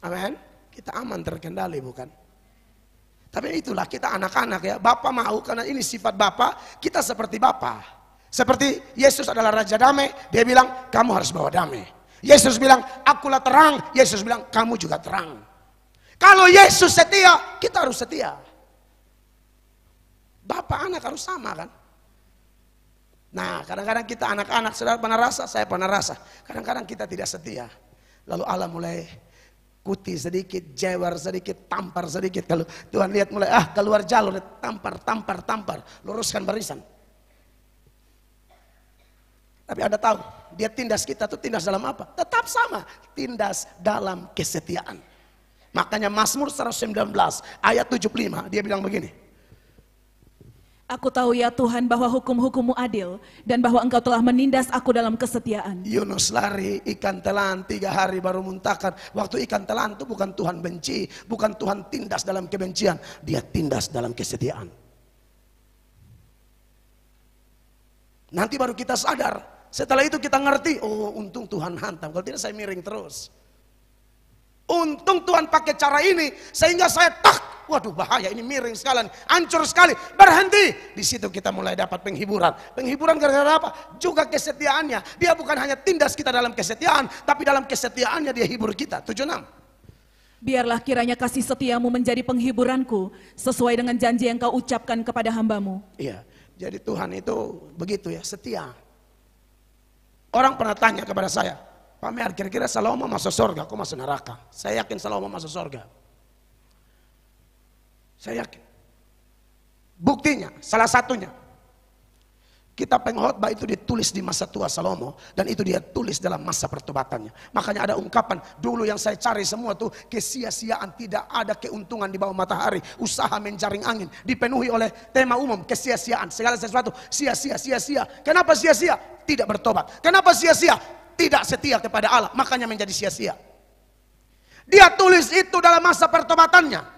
Amin. Kita aman terkendali bukan? Tapi itulah kita anak-anak ya. Bapak mau karena ini sifat Bapak. Kita seperti Bapak. Seperti Yesus adalah Raja Damai, dia bilang kamu harus bawa damai. Yesus bilang akulah terang, Yesus bilang kamu juga terang. Kalau Yesus setia, kita harus setia. Bapak anak harus sama kan. Nah kadang-kadang kita anak-anak, saudara pernah rasa, saya pernah rasa, kadang-kadang kita tidak setia. Lalu Allah mulai kuti sedikit, jewer sedikit, tampar sedikit. Kalau Tuhan lihat mulai keluar jalur, tampar, luruskan barisan. Tapi Anda tahu, dia tindas kita tuh tindas dalam apa? Tetap sama, tindas dalam kesetiaan. Makanya Mazmur 119 ayat 75 dia bilang begini. Aku tahu ya Tuhan bahwa hukum-hukum-Mu adil dan bahwa Engkau telah menindas aku dalam kesetiaan. Yunus lari, ikan telan 3 hari baru muntahkan. Waktu ikan telan itu bukan Tuhan benci, bukan Tuhan tindas dalam kebencian, dia tindas dalam kesetiaan. Nanti baru kita sadar. Setelah itu kita ngerti, oh untung Tuhan hantam. Kalau tidak saya miring terus. Untung Tuhan pakai cara ini sehingga saya waduh bahaya ini miring sekali, hancur sekali, berhenti. Di situ kita mulai dapat penghiburan. Penghiburan gara-gara apa? Juga kesetiaannya. Dia bukan hanya tindas kita dalam kesetiaan, tapi dalam kesetiaannya dia hibur kita. 76. Biarlah kiranya kasih setiamu menjadi penghiburanku sesuai dengan janji yang Kau ucapkan kepada hamba-Mu. Iya, jadi Tuhan itu begitu ya, setia. Orang pernah tanya kepada saya, Pak Mer, kira-kira Salomo masuk surga, kok masuk neraka? Saya yakin Salomo masuk surga. Saya yakin. Buktinya, salah satunya, kitab pengkhotbah itu ditulis di masa tua Salomo, dan itu dia tulis dalam masa pertobatannya. Makanya ada ungkapan, dulu yang saya cari semua tuh kesia-siaan, tidak ada keuntungan di bawah matahari, usaha menjaring angin, dipenuhi oleh tema umum, kesia-siaan, segala sesuatu sia-sia, sia-sia. Kenapa sia-sia? Tidak bertobat. Kenapa sia-sia? Tidak setia kepada Allah, makanya menjadi sia-sia. Dia tulis itu dalam masa pertobatannya.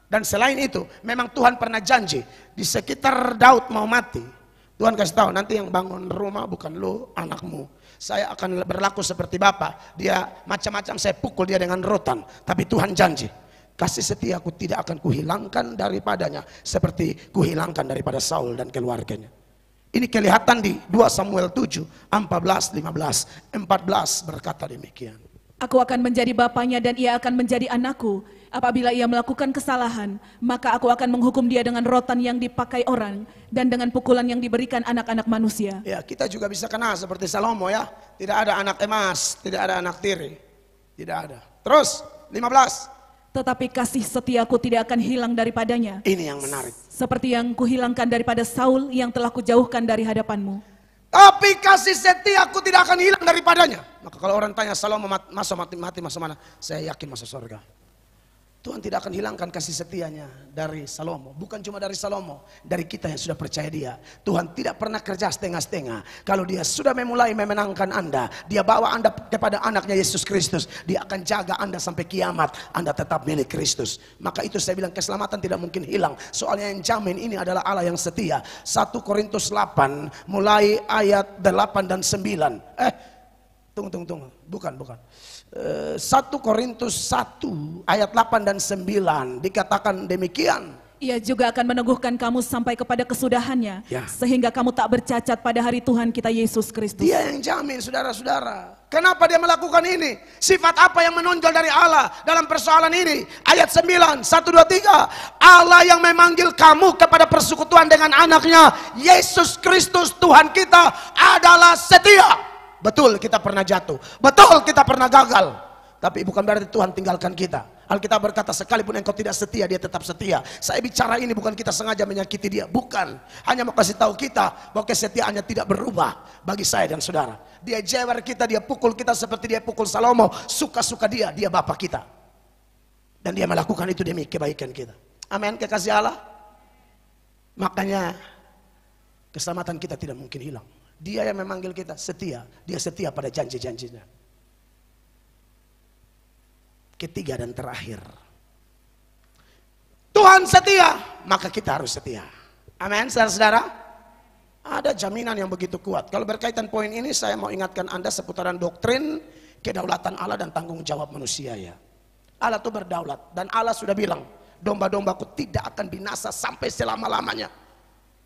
Dan selain itu, memang Tuhan pernah janji di sekitar Daud mau mati. Tuhan kasih tahu, nanti yang bangun rumah bukan lu, anakmu. Saya akan berlaku seperti Bapa. Dia macam-macam, saya pukul dia dengan rotan. Tapi Tuhan janji, kasih setiaku tidak akan kuhilangkan daripadanya seperti kuhilangkan daripada Saul dan keluarganya. Ini kelihatan di 2 Samuel 7, 14, 15, 14 berkata demikian. Aku akan menjadi bapaknya dan ia akan menjadi anakku. Apabila ia melakukan kesalahan, maka aku akan menghukum dia dengan rotan yang dipakai orang dan dengan pukulan yang diberikan anak-anak manusia. Ya, kita juga bisa kenal seperti Salomo ya. Tidak ada anak emas, tidak ada anak tiri. Tidak ada. Terus 15. Tetapi kasih setiaku tidak akan hilang daripadanya. Ini yang menarik. Seperti yang kuhilangkan daripada Saul yang telah kujauhkan dari hadapanmu. Tapi kasih setiaku tidak akan hilang daripadanya. Maka kalau orang tanya Salomo masuk mati masuk mana? Saya yakin masuk surga. Tuhan tidak akan hilangkan kasih setianya dari Salomo. Bukan cuma dari Salomo, dari kita yang sudah percaya dia. Tuhan tidak pernah kerja setengah-setengah. Kalau dia sudah memulai memenangkan Anda, dia bawa Anda kepada anaknya Yesus Kristus, dia akan jaga Anda sampai kiamat. Anda tetap milik Kristus. Maka itu saya bilang keselamatan tidak mungkin hilang. Soalnya yang jamin ini adalah Allah yang setia. 1 Korintus 8 mulai ayat 8 dan 9. Tunggu. Bukan. 1 Korintus 1 ayat 8 dan 9 dikatakan demikian. Ia juga akan meneguhkan kamu sampai kepada kesudahannya, Ya. sehingga kamu tak bercacat pada hari Tuhan kita Yesus Kristus. Dia yang jamin, saudara-saudara. Kenapa dia melakukan ini? Sifat apa yang menonjol dari Allah dalam persoalan ini? Ayat 9, 1, 2, 3. Allah yang memanggil kamu kepada persekutuan dengan anaknya Yesus Kristus Tuhan kita adalah setia. Betul kita pernah jatuh, betul kita pernah gagal, tapi bukan berarti Tuhan tinggalkan kita. Alkitab berkata sekalipun engkau tidak setia, dia tetap setia. Saya bicara ini bukan kita sengaja menyakiti dia, bukan. Hanya mau kasih tahu kita bahwa kesetiaannya tidak berubah bagi saya dan saudara. Dia jewer kita, dia pukul kita seperti dia pukul Salomo. Suka-suka dia Bapa kita. Dan dia melakukan itu demi kebaikan kita. Amin, kekasih Allah. Makanya keselamatan kita tidak mungkin hilang. Dia yang memanggil kita setia. Dia setia pada janji-janjinya. Ketiga dan terakhir, Tuhan setia, maka kita harus setia. Amin, saudara-saudara. Ada jaminan yang begitu kuat. Kalau berkaitan poin ini, saya mau ingatkan Anda seputaran doktrin kedaulatan Allah dan tanggung jawab manusia ya. Allah itu berdaulat dan Allah sudah bilang, domba-dombaku tidak akan binasa sampai selama-lamanya.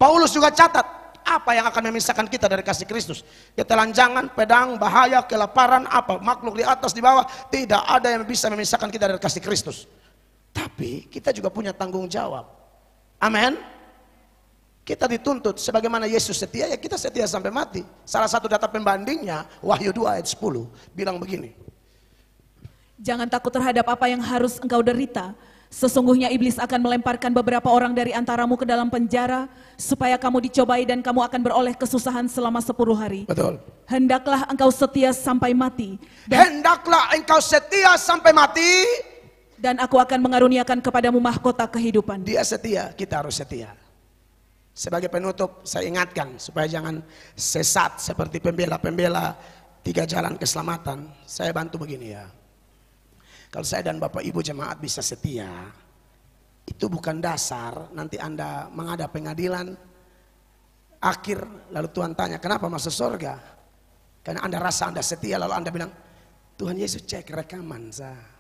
Paulus juga catat, Apa yang akan memisahkan kita dari kasih Kristus? Ketelanjangan, pedang, bahaya, kelaparan, apa? Makhluk di atas, di bawah. Tidak ada yang bisa memisahkan kita dari kasih Kristus. Tapi kita juga punya tanggung jawab. Amin. Kita dituntut sebagaimana Yesus setia, ya kita setia sampai mati. Salah satu data pembandingnya Wahyu 2 ayat 10 bilang begini. Jangan takut terhadap apa yang harus engkau derita. Sesungguhnya iblis akan melemparkan beberapa orang dari antaramu ke dalam penjara, supaya kamu dicobai dan kamu akan beroleh kesusahan selama 10 hari. Betul. Hendaklah engkau setia sampai mati. Hendaklah engkau setia sampai mati. Dan aku akan mengaruniakan kepadamu mahkota kehidupan. Dia setia, kita harus setia. Sebagai penutup saya ingatkan supaya jangan sesat seperti pembela-pembela 3 jalan keselamatan. Saya bantu begini ya. Kalau saya dan Bapak Ibu jemaat bisa setia, itu bukan dasar nanti Anda menghadap pengadilan akhir lalu Tuhan tanya kenapa masuk surga? Karena Anda rasa Anda setia lalu Anda bilang Tuhan Yesus cek rekaman saya.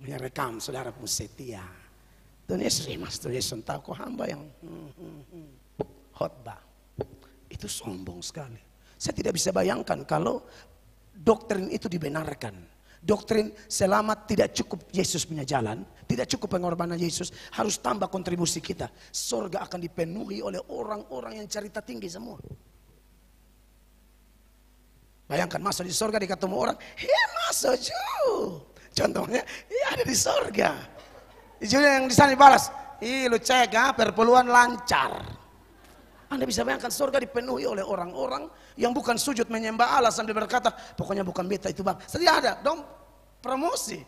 Rekam saudara pun setia. Tuhan Yesus mas Tuhan Yesus tahu kok hamba yang khotbah. Itu sombong sekali. Saya tidak bisa bayangkan kalau doktrin itu dibenarkan. Doktrin selamat tidak cukup Yesus punya jalan, tidak cukup pengorbanan Yesus, harus tambah kontribusi kita. Surga akan dipenuhi oleh orang-orang yang cerita tinggi semua. Bayangkan masuk di surga diketemu orang, masuk Ju. Contohnya, ada di surga. Yang di sana dibalas, lu cek perpuluhan lancar. Anda bisa bayangkan surga dipenuhi oleh orang-orang yang bukan sujud menyembah Allah sambil berkata, pokoknya bukan beta itu bang. Setia ada dong promosi.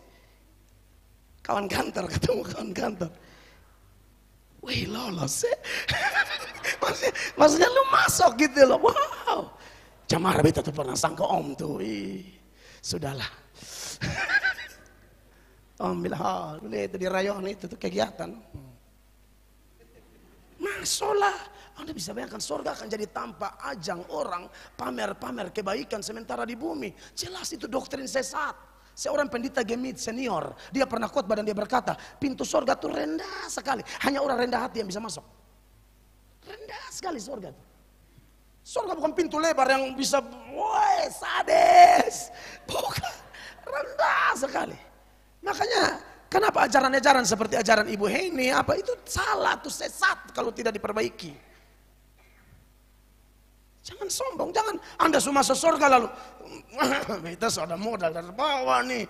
Kawan kantor ketemu kawan kantor. Wih lolos ya. maksudnya lu masuk gitu loh. Wow. Jamara beta tuh pernah sangka om tuh. Sudahlah. Om bilang, itu di rayon itu tuh kegiatan. Masuklah. Anda bisa bayangkan surga akan jadi tampak ajang orang pamer-pamer kebaikan sementara di bumi. Jelas itu doktrin sesat. Seorang pendeta Gemit senior, dia pernah khotbah dan dia berkata, pintu surga itu rendah sekali. Hanya orang rendah hati yang bisa masuk. Rendah sekali surga itu. Surga bukan pintu lebar yang bisa, woi sadis. Bukan, rendah sekali. Makanya kenapa ajaran-ajaran seperti ajaran Ibu Heni apa itu salah, itu sesat kalau tidak diperbaiki. Jangan sombong, jangan Anda semua masuk surga lalu kita sudah modal dari bawah nih.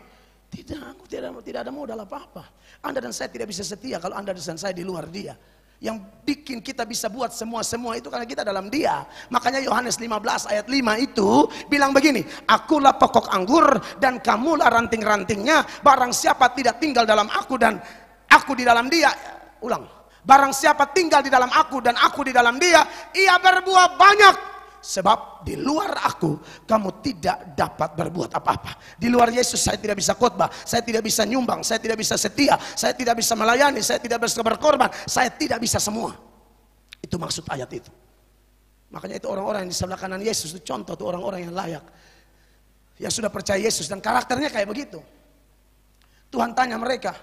Tidak, aku tidak ada modal apa-apa. Anda dan saya tidak bisa setia kalau Anda dan saya di luar Dia. Yang bikin kita bisa buat semua itu karena kita dalam Dia. Makanya Yohanes 15 ayat 5 itu bilang begini, akulah pokok anggur dan kamulah ranting-rantingnya. Barang siapa tidak tinggal dalam aku dan aku di dalam Dia. Ulang. Barang siapa tinggal di dalam aku dan aku di dalam Dia, ia berbuah banyak. Sebab di luar aku kamu tidak dapat berbuat apa-apa. Di luar Yesus saya tidak bisa khotbah, saya tidak bisa nyumbang, saya tidak bisa setia, saya tidak bisa melayani, saya tidak bisa berkorban, saya tidak bisa semua. Itu maksud ayat itu. Makanya itu orang-orang yang di sebelah kanan Yesus itu contoh tuh orang-orang yang layak, yang sudah percaya Yesus dan karakternya kayak begitu. Tuhan tanya mereka,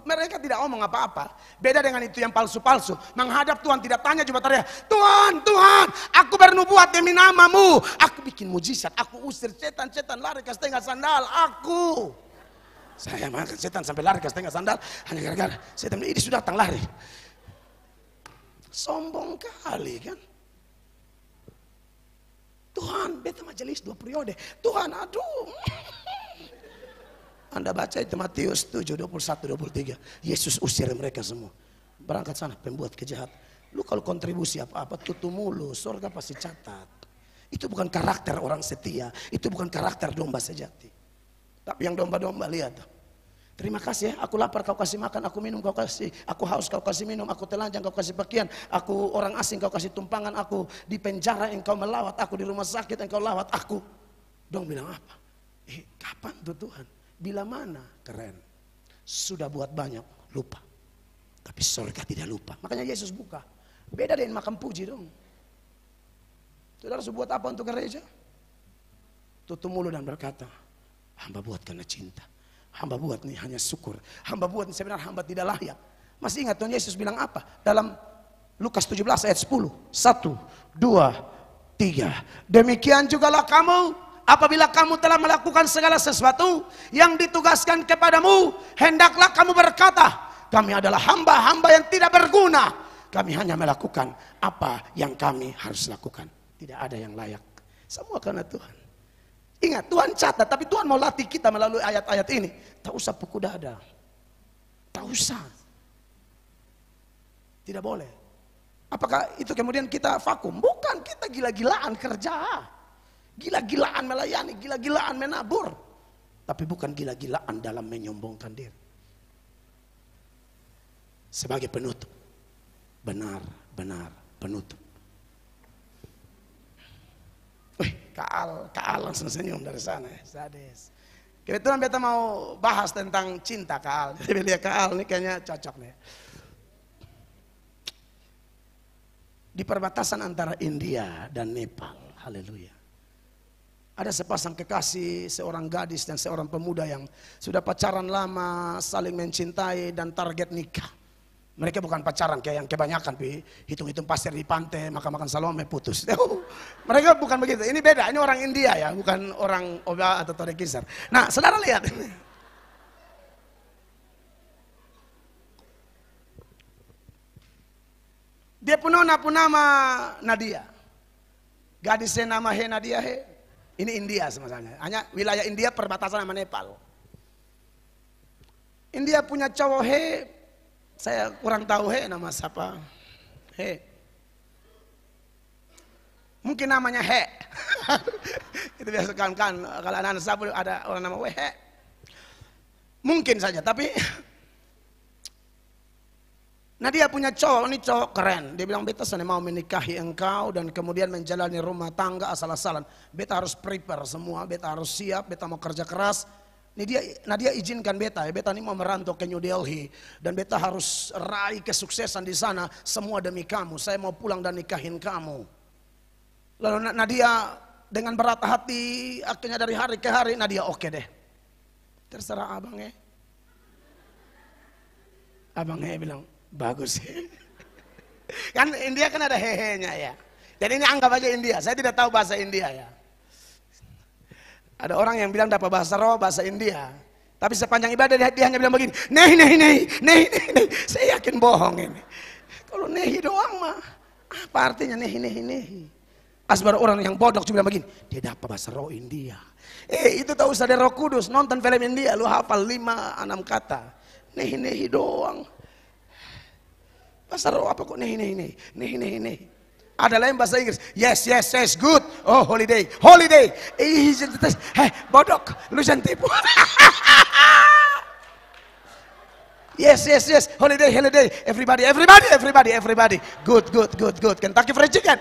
mereka tidak ngomong apa-apa. Beda dengan itu yang palsu-palsu. Menghadap Tuhan tidak tanya, cuma teriak, Tuhan, Tuhan, aku bernubuat demi namamu. Aku bikin mujizat, aku usir setan-setan lari ke setengah sandal, aku. Saya makan setan sampai lari ke setengah sandal, hanya gara-gara setan ini sudah datang lari. Sombong kali kan. Tuhan, beta majelis 2 periode. Tuhan, aduh. Anda baca itu Matius 7, 21, 23. Yesus usir mereka semua. Berangkat sana pembuat kejahat. Lu kalau kontribusi apa-apa tutup mulu, surga pasti catat. Itu bukan karakter orang setia. Itu bukan karakter domba sejati. Tapi yang domba-domba lihat. Terima kasih ya, aku lapar kau kasih makan, aku minum kau kasih, aku haus kau kasih minum, aku telanjang kau kasih pakaian, aku orang asing kau kasih tumpangan, aku di penjara engkau melawat, aku di rumah sakit engkau lawat aku. Dong bilang apa? Kapan tuh Tuhan? Bila mana? Keren. Sudah buat banyak, lupa. Tapi surga tidak lupa. Makanya Yesus buka. Beda dengan makan puji dong. Saudara harus buat apa untuk gereja? Tutup mulut dan berkata, hamba buat karena cinta. Hamba buat nih hanya syukur. Hamba buat sebenarnya hamba tidak layak. Masih ingat Tuhan Yesus bilang apa? Dalam Lukas 17 ayat 10. 1, 2, 3. Demikian jugalah kamu, apabila kamu telah melakukan segala sesuatu yang ditugaskan kepadamu, hendaklah kamu berkata, kami adalah hamba-hamba yang tidak berguna. Kami hanya melakukan apa yang kami harus lakukan. Tidak ada yang layak. Semua karena Tuhan. Ingat, Tuhan catat, tapi Tuhan mau latih kita melalui ayat-ayat ini. Tak usah pukul dada. Tak usah. Tidak boleh. Apakah itu kemudian kita vakum? Bukan, kita gila-gilaan kerja. Gila-gilaan melayani, gila-gilaan menabur. Tapi bukan gila-gilaan dalam menyombongkan diri. Sebagai penutup. Benar-benar penutup. Wih, Kaal langsung senyum dari sana. Sadis. Kebetulan beta mau bahas tentang cinta Kaal. Jadi lihat Kaal ini kayaknya cocok nih. Di perbatasan antara India dan Nepal, haleluya. Ada sepasang kekasih, seorang gadis dan seorang pemuda yang sudah pacaran lama, saling mencintai dan target nikah. Mereka bukan pacaran kayak yang kebanyakan, hitung-hitung pasir di pantai, makan-makan salome, putus. Mereka bukan begitu, ini beda, ini orang India ya, bukan orang Oba atau Torekisar. Nah, saudara lihat. Dia punama Nadia. Gadisnya nama Nadia. Ini India sebenarnya. Hanya wilayah India perbatasan sama Nepal. India punya cowok saya kurang tahu nama siapa. Mungkin namanya Itu biasa kan kalau anak-anak sabu ada orang nama Mungkin saja, tapi Nadia punya cowok, ini cowok keren. Dia bilang, beta sana mau menikahi engkau dan kemudian menjalani rumah tangga asal-asalan. Beta harus prepare semua, beta harus siap, beta mau kerja keras. Nadia izinkan beta, beta ini mau merantau ke New Delhi. Dan beta harus raih kesuksesan di sana, semua demi kamu. Saya mau pulang dan nikahin kamu. Lalu Nadia dengan berat hati, akhirnya dari hari ke hari, Nadia oke deh. Terserah abang ya. Abang bilang, bagus. Kan India kan ada hehe-nya ya. Jadi ini anggap aja India. Saya tidak tahu bahasa India ya. Ada orang yang bilang dapat bahasa roh, bahasa India. Tapi sepanjang ibadah dia hanya bilang begini, nehi. Saya yakin bohong ini. Kalau nehi doang mah, apa artinya nehi. Asbar orang yang bodoh cuma bilang begini, dia dapat bahasa roh India. Itu tahu usah ada Roh Kudus, nonton film India, lu hafal 5-6 kata. Nehi doang. Bahasa roh apa kok nehi. Ada lain bahasa Inggris. Yes, good. Oh, holiday. Bodoh, lu jangan tipu. Yes. Holiday. Everybody. Good. Kentucky Fried Chicken.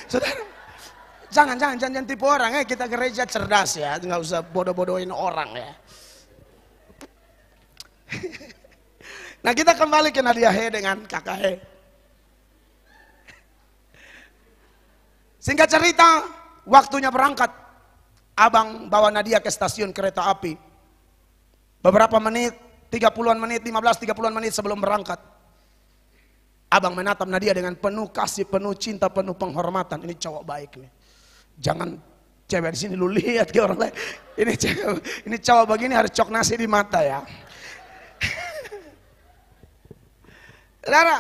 Saudara, jangan tipu orang. Kita gereja cerdas ya, nggak usah bodoh-bodohin orang ya. Nah, kita kembali ke Nadia dengan kakak Singkat cerita, waktunya berangkat. Abang bawa Nadia ke stasiun kereta api. Beberapa menit, 30-an menit, 15-30-an menit sebelum berangkat. Abang menatap Nadia dengan penuh kasih, penuh cinta, penuh penghormatan. Ini cowok baik nih. Jangan cewek di sini lu lihat ke orang lain. Ini cowok begini harus cok nasi di mata ya. Saudara,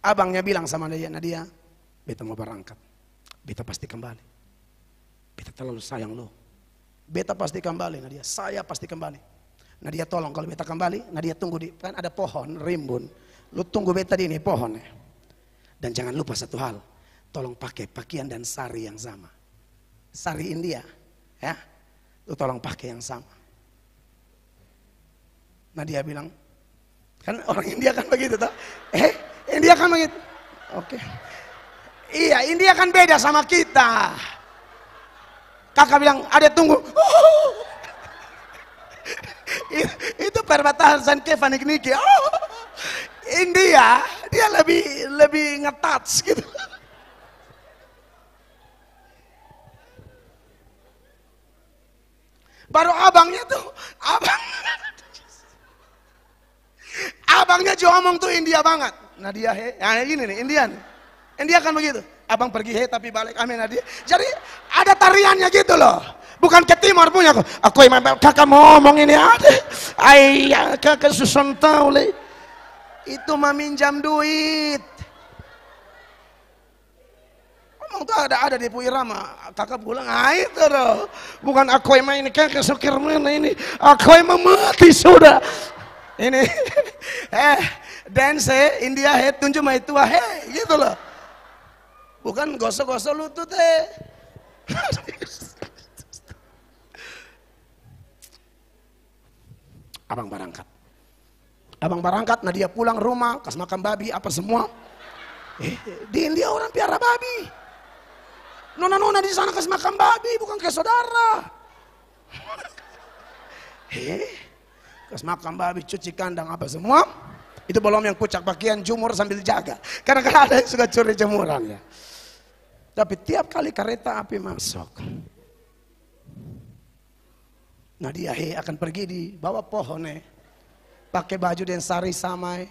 abangnya bilang sama Nadia, beta mau berangkat, beta pasti kembali, beta terlalu sayang lo, beta pasti kembali Nadia, saya pasti kembali. Nadia tolong kalau beta kembali, Nadia tunggu di, kan ada pohon rimbun, lu tunggu beta di ini pohon ya. Dan jangan lupa satu hal, tolong pakai pakaian dan sari yang sama, sari India, ya, lu tolong pakai yang sama. Nadia bilang, kan orang India kan begitu toh. India kan begitu. Oke. Iya, India kan beda sama kita. Kakak bilang, ada tunggu. Itu perbatasan Kevanik Niki. India, dia lebih nge-touch gitu. Baru abangnya tuh, abangnya juga ngomong tuh India banget. Nadia he. Nah gini nih, India kan begitu. Abang pergi he tapi balik amin Nadia. Jadi ada tariannya gitu loh. Bukan ke timur punya kok. Aku kakak mau ngomong ini ada. Ayah kakak susun tahu le. Itu meminjam duit. Ngomong tuh ada di Puirama. Kakak pulang, itu loh. Bukan aku yang main kakak sukir mana ini. Aku yang mati sudah. Ini dance India he tunjuk mai tua he gitu loh. Bukan gosok-gosok lutut he. Abang berangkat, Nadia pulang rumah, kas makan babi apa semua. Di India orang piara babi. Nona di sana kas makan babi, bukan kayak saudara. Kas makan babi, cuci kandang apa semua. Itu belum yang kucak pakaian, jumur sambil jaga. Karena ada yang suka curi jemuran ya. Tapi tiap kali kereta api masuk, Nadia akan pergi di bawah pohon pakai baju dan sari samai,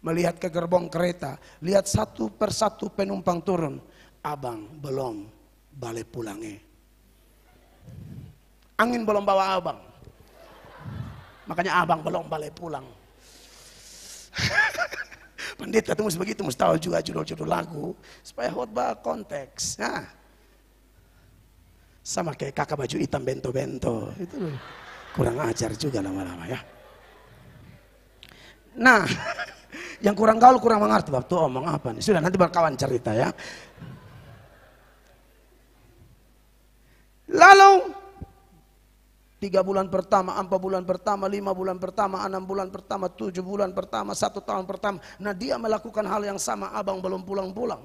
melihat ke gerbong kereta, lihat satu persatu penumpang turun. Abang belum balik pulangnya. Angin belum bawa abang. Makanya abang belum balik pulang. Pendeta itu mesti begitu, mesti tahu juga judul-judul lagu supaya khotbah konteks. Nah, sama kayak kakak baju hitam bento-bento itu kurang ajar juga lama-lama ya. Nah, yang kurang gaul kurang mengerti waktu omong apa nih. Sudah nanti berkawan cerita ya. Lalu 3 bulan pertama, 4 bulan pertama, 5 bulan pertama, 6 bulan pertama, 7 bulan pertama, 1 tahun pertama. Nah dia melakukan hal yang sama, abang belum pulang-pulang.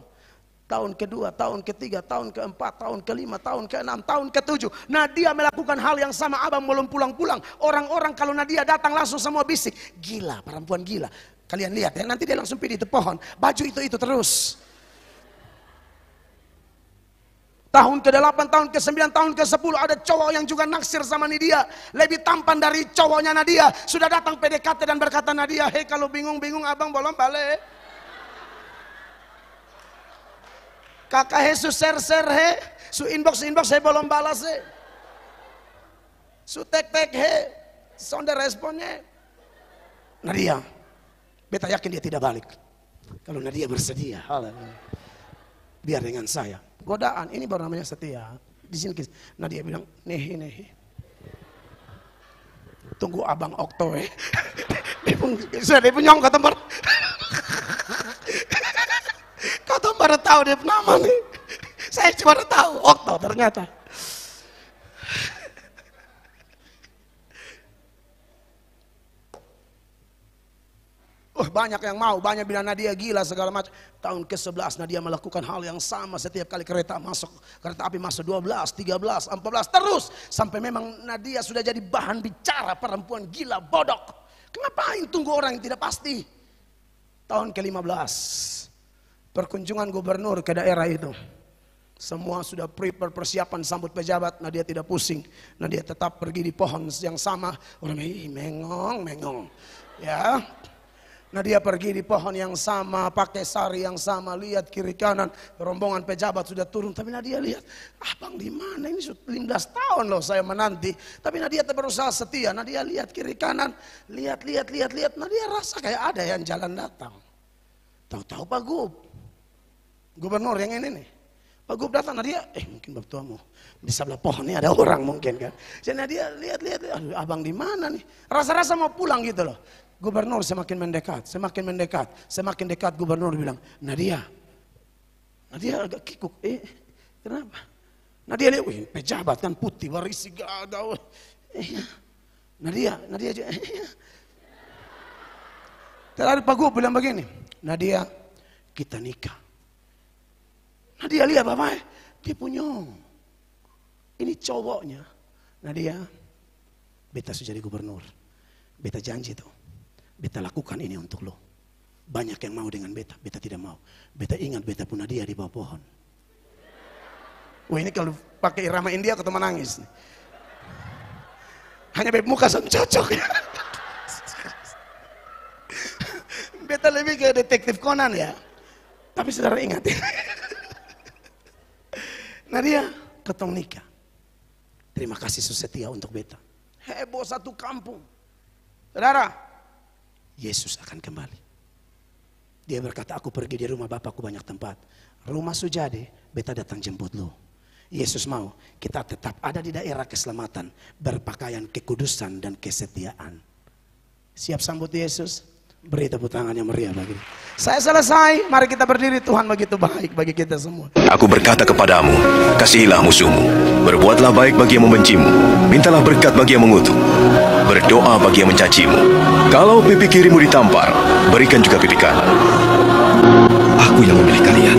Tahun kedua, tahun ketiga, tahun keempat, tahun kelima, tahun keenam, tahun ketujuh. Nah dia melakukan hal yang sama, abang belum pulang-pulang. Orang-orang kalau Nadia datang langsung semua bisik. Gila, perempuan gila. Kalian lihat ya, nanti dia langsung pilih itu pohon. Baju itu terus. Tahun ke-8, tahun ke-9, tahun ke-10 ada cowok yang juga naksir sama Nadia. Lebih tampan dari cowoknya Nadia. Sudah datang PDKT dan berkata Nadia, hei kalau bingung-bingung abang belum balik. Kakak Jesus share he, su inbox he belum balas he. Su tek he, sonde responnya. Nadia, beta yakin dia tidak balik. Kalau Nadia bersedia, biar dengan saya. Godaan, ini baru namanya setia. Di sini Nadia bilang, nehi. Tunggu abang Okto dia pun nyong kata kata baru tahu dia nama nih. Saya cuma tahu Okto ternyata. Banyak yang mau, banyak bilang Nadia gila segala macam. Tahun ke-11 Nadia melakukan hal yang sama setiap kali kereta api masuk 12, 13, 14 terus sampai memang Nadia sudah jadi bahan bicara perempuan gila bodok. Kenapa tunggu orang yang tidak pasti? Tahun ke-15 perkunjungan gubernur ke daerah itu. Semua sudah prepare persiapan sambut pejabat, Nadia tidak pusing. Nadia tetap pergi di pohon yang sama. Orang mengong. Ya. Nadia pergi di pohon yang sama, pakai sari yang sama, lihat kiri kanan, rombongan pejabat sudah turun. Tapi Nadia lihat, abang di mana? Ini sudah 15 tahun loh saya menanti. Tapi Nadia berusaha setia. Nadia lihat kiri kanan, lihat. Nadia rasa kayak ada yang jalan datang. Tahu-tahu Pak Gubernur yang ini nih. Pak Gub datang, Nadia, mungkin Bapak tuamu di sebelah pohon ini ada orang mungkin kan. Jadi Nadia lihat, abang di mana nih? Rasa-rasa mau pulang gitu loh. Gubernur semakin dekat gubernur bilang, Nadia agak kikuk, kenapa? Nadia lihat, pejabat kan putih, warisi gagau. Nadia juga, Terakhir Pak Gub bilang begini, Nadia kita nikah. Nadia lihat Bapak, dia punya, ini cowoknya. Nadia, beta sudah jadi gubernur, beta janji tuh. Beta lakukan ini untuk lo. Banyak yang mau dengan beta tidak mau. Beta ingat beta pun Nadia di bawah pohon. Wah ini kalau pakai irama India aku teman nangis. Hanya beb muka sama cocok. beta lebih ke detektif Conan ya. Tapi saudara ingat ya. Nah dia ketong nikah. Terima kasih setia untuk beta. Heboh satu kampung. Saudara, Yesus akan kembali. Dia berkata, aku pergi di rumah Bapakku banyak tempat. Rumah sujade, beta datang jemput lu. Yesus mau kita tetap ada di daerah keselamatan, berpakaian kekudusan dan kesetiaan. Siap sambut Yesus? Beri tepuk tangan yang meriah bagi dia. Saya selesai, mari kita berdiri. Tuhan begitu baik bagi kita semua. Aku berkata kepadamu, kasihilah musuhmu, berbuatlah baik bagi yang membencimu, mintalah berkat bagi yang mengutuk, berdoa bagi yang mencacimu. Kalau pipi kirimu ditampar, berikan juga pipi kanan. Aku yang memilih kalian.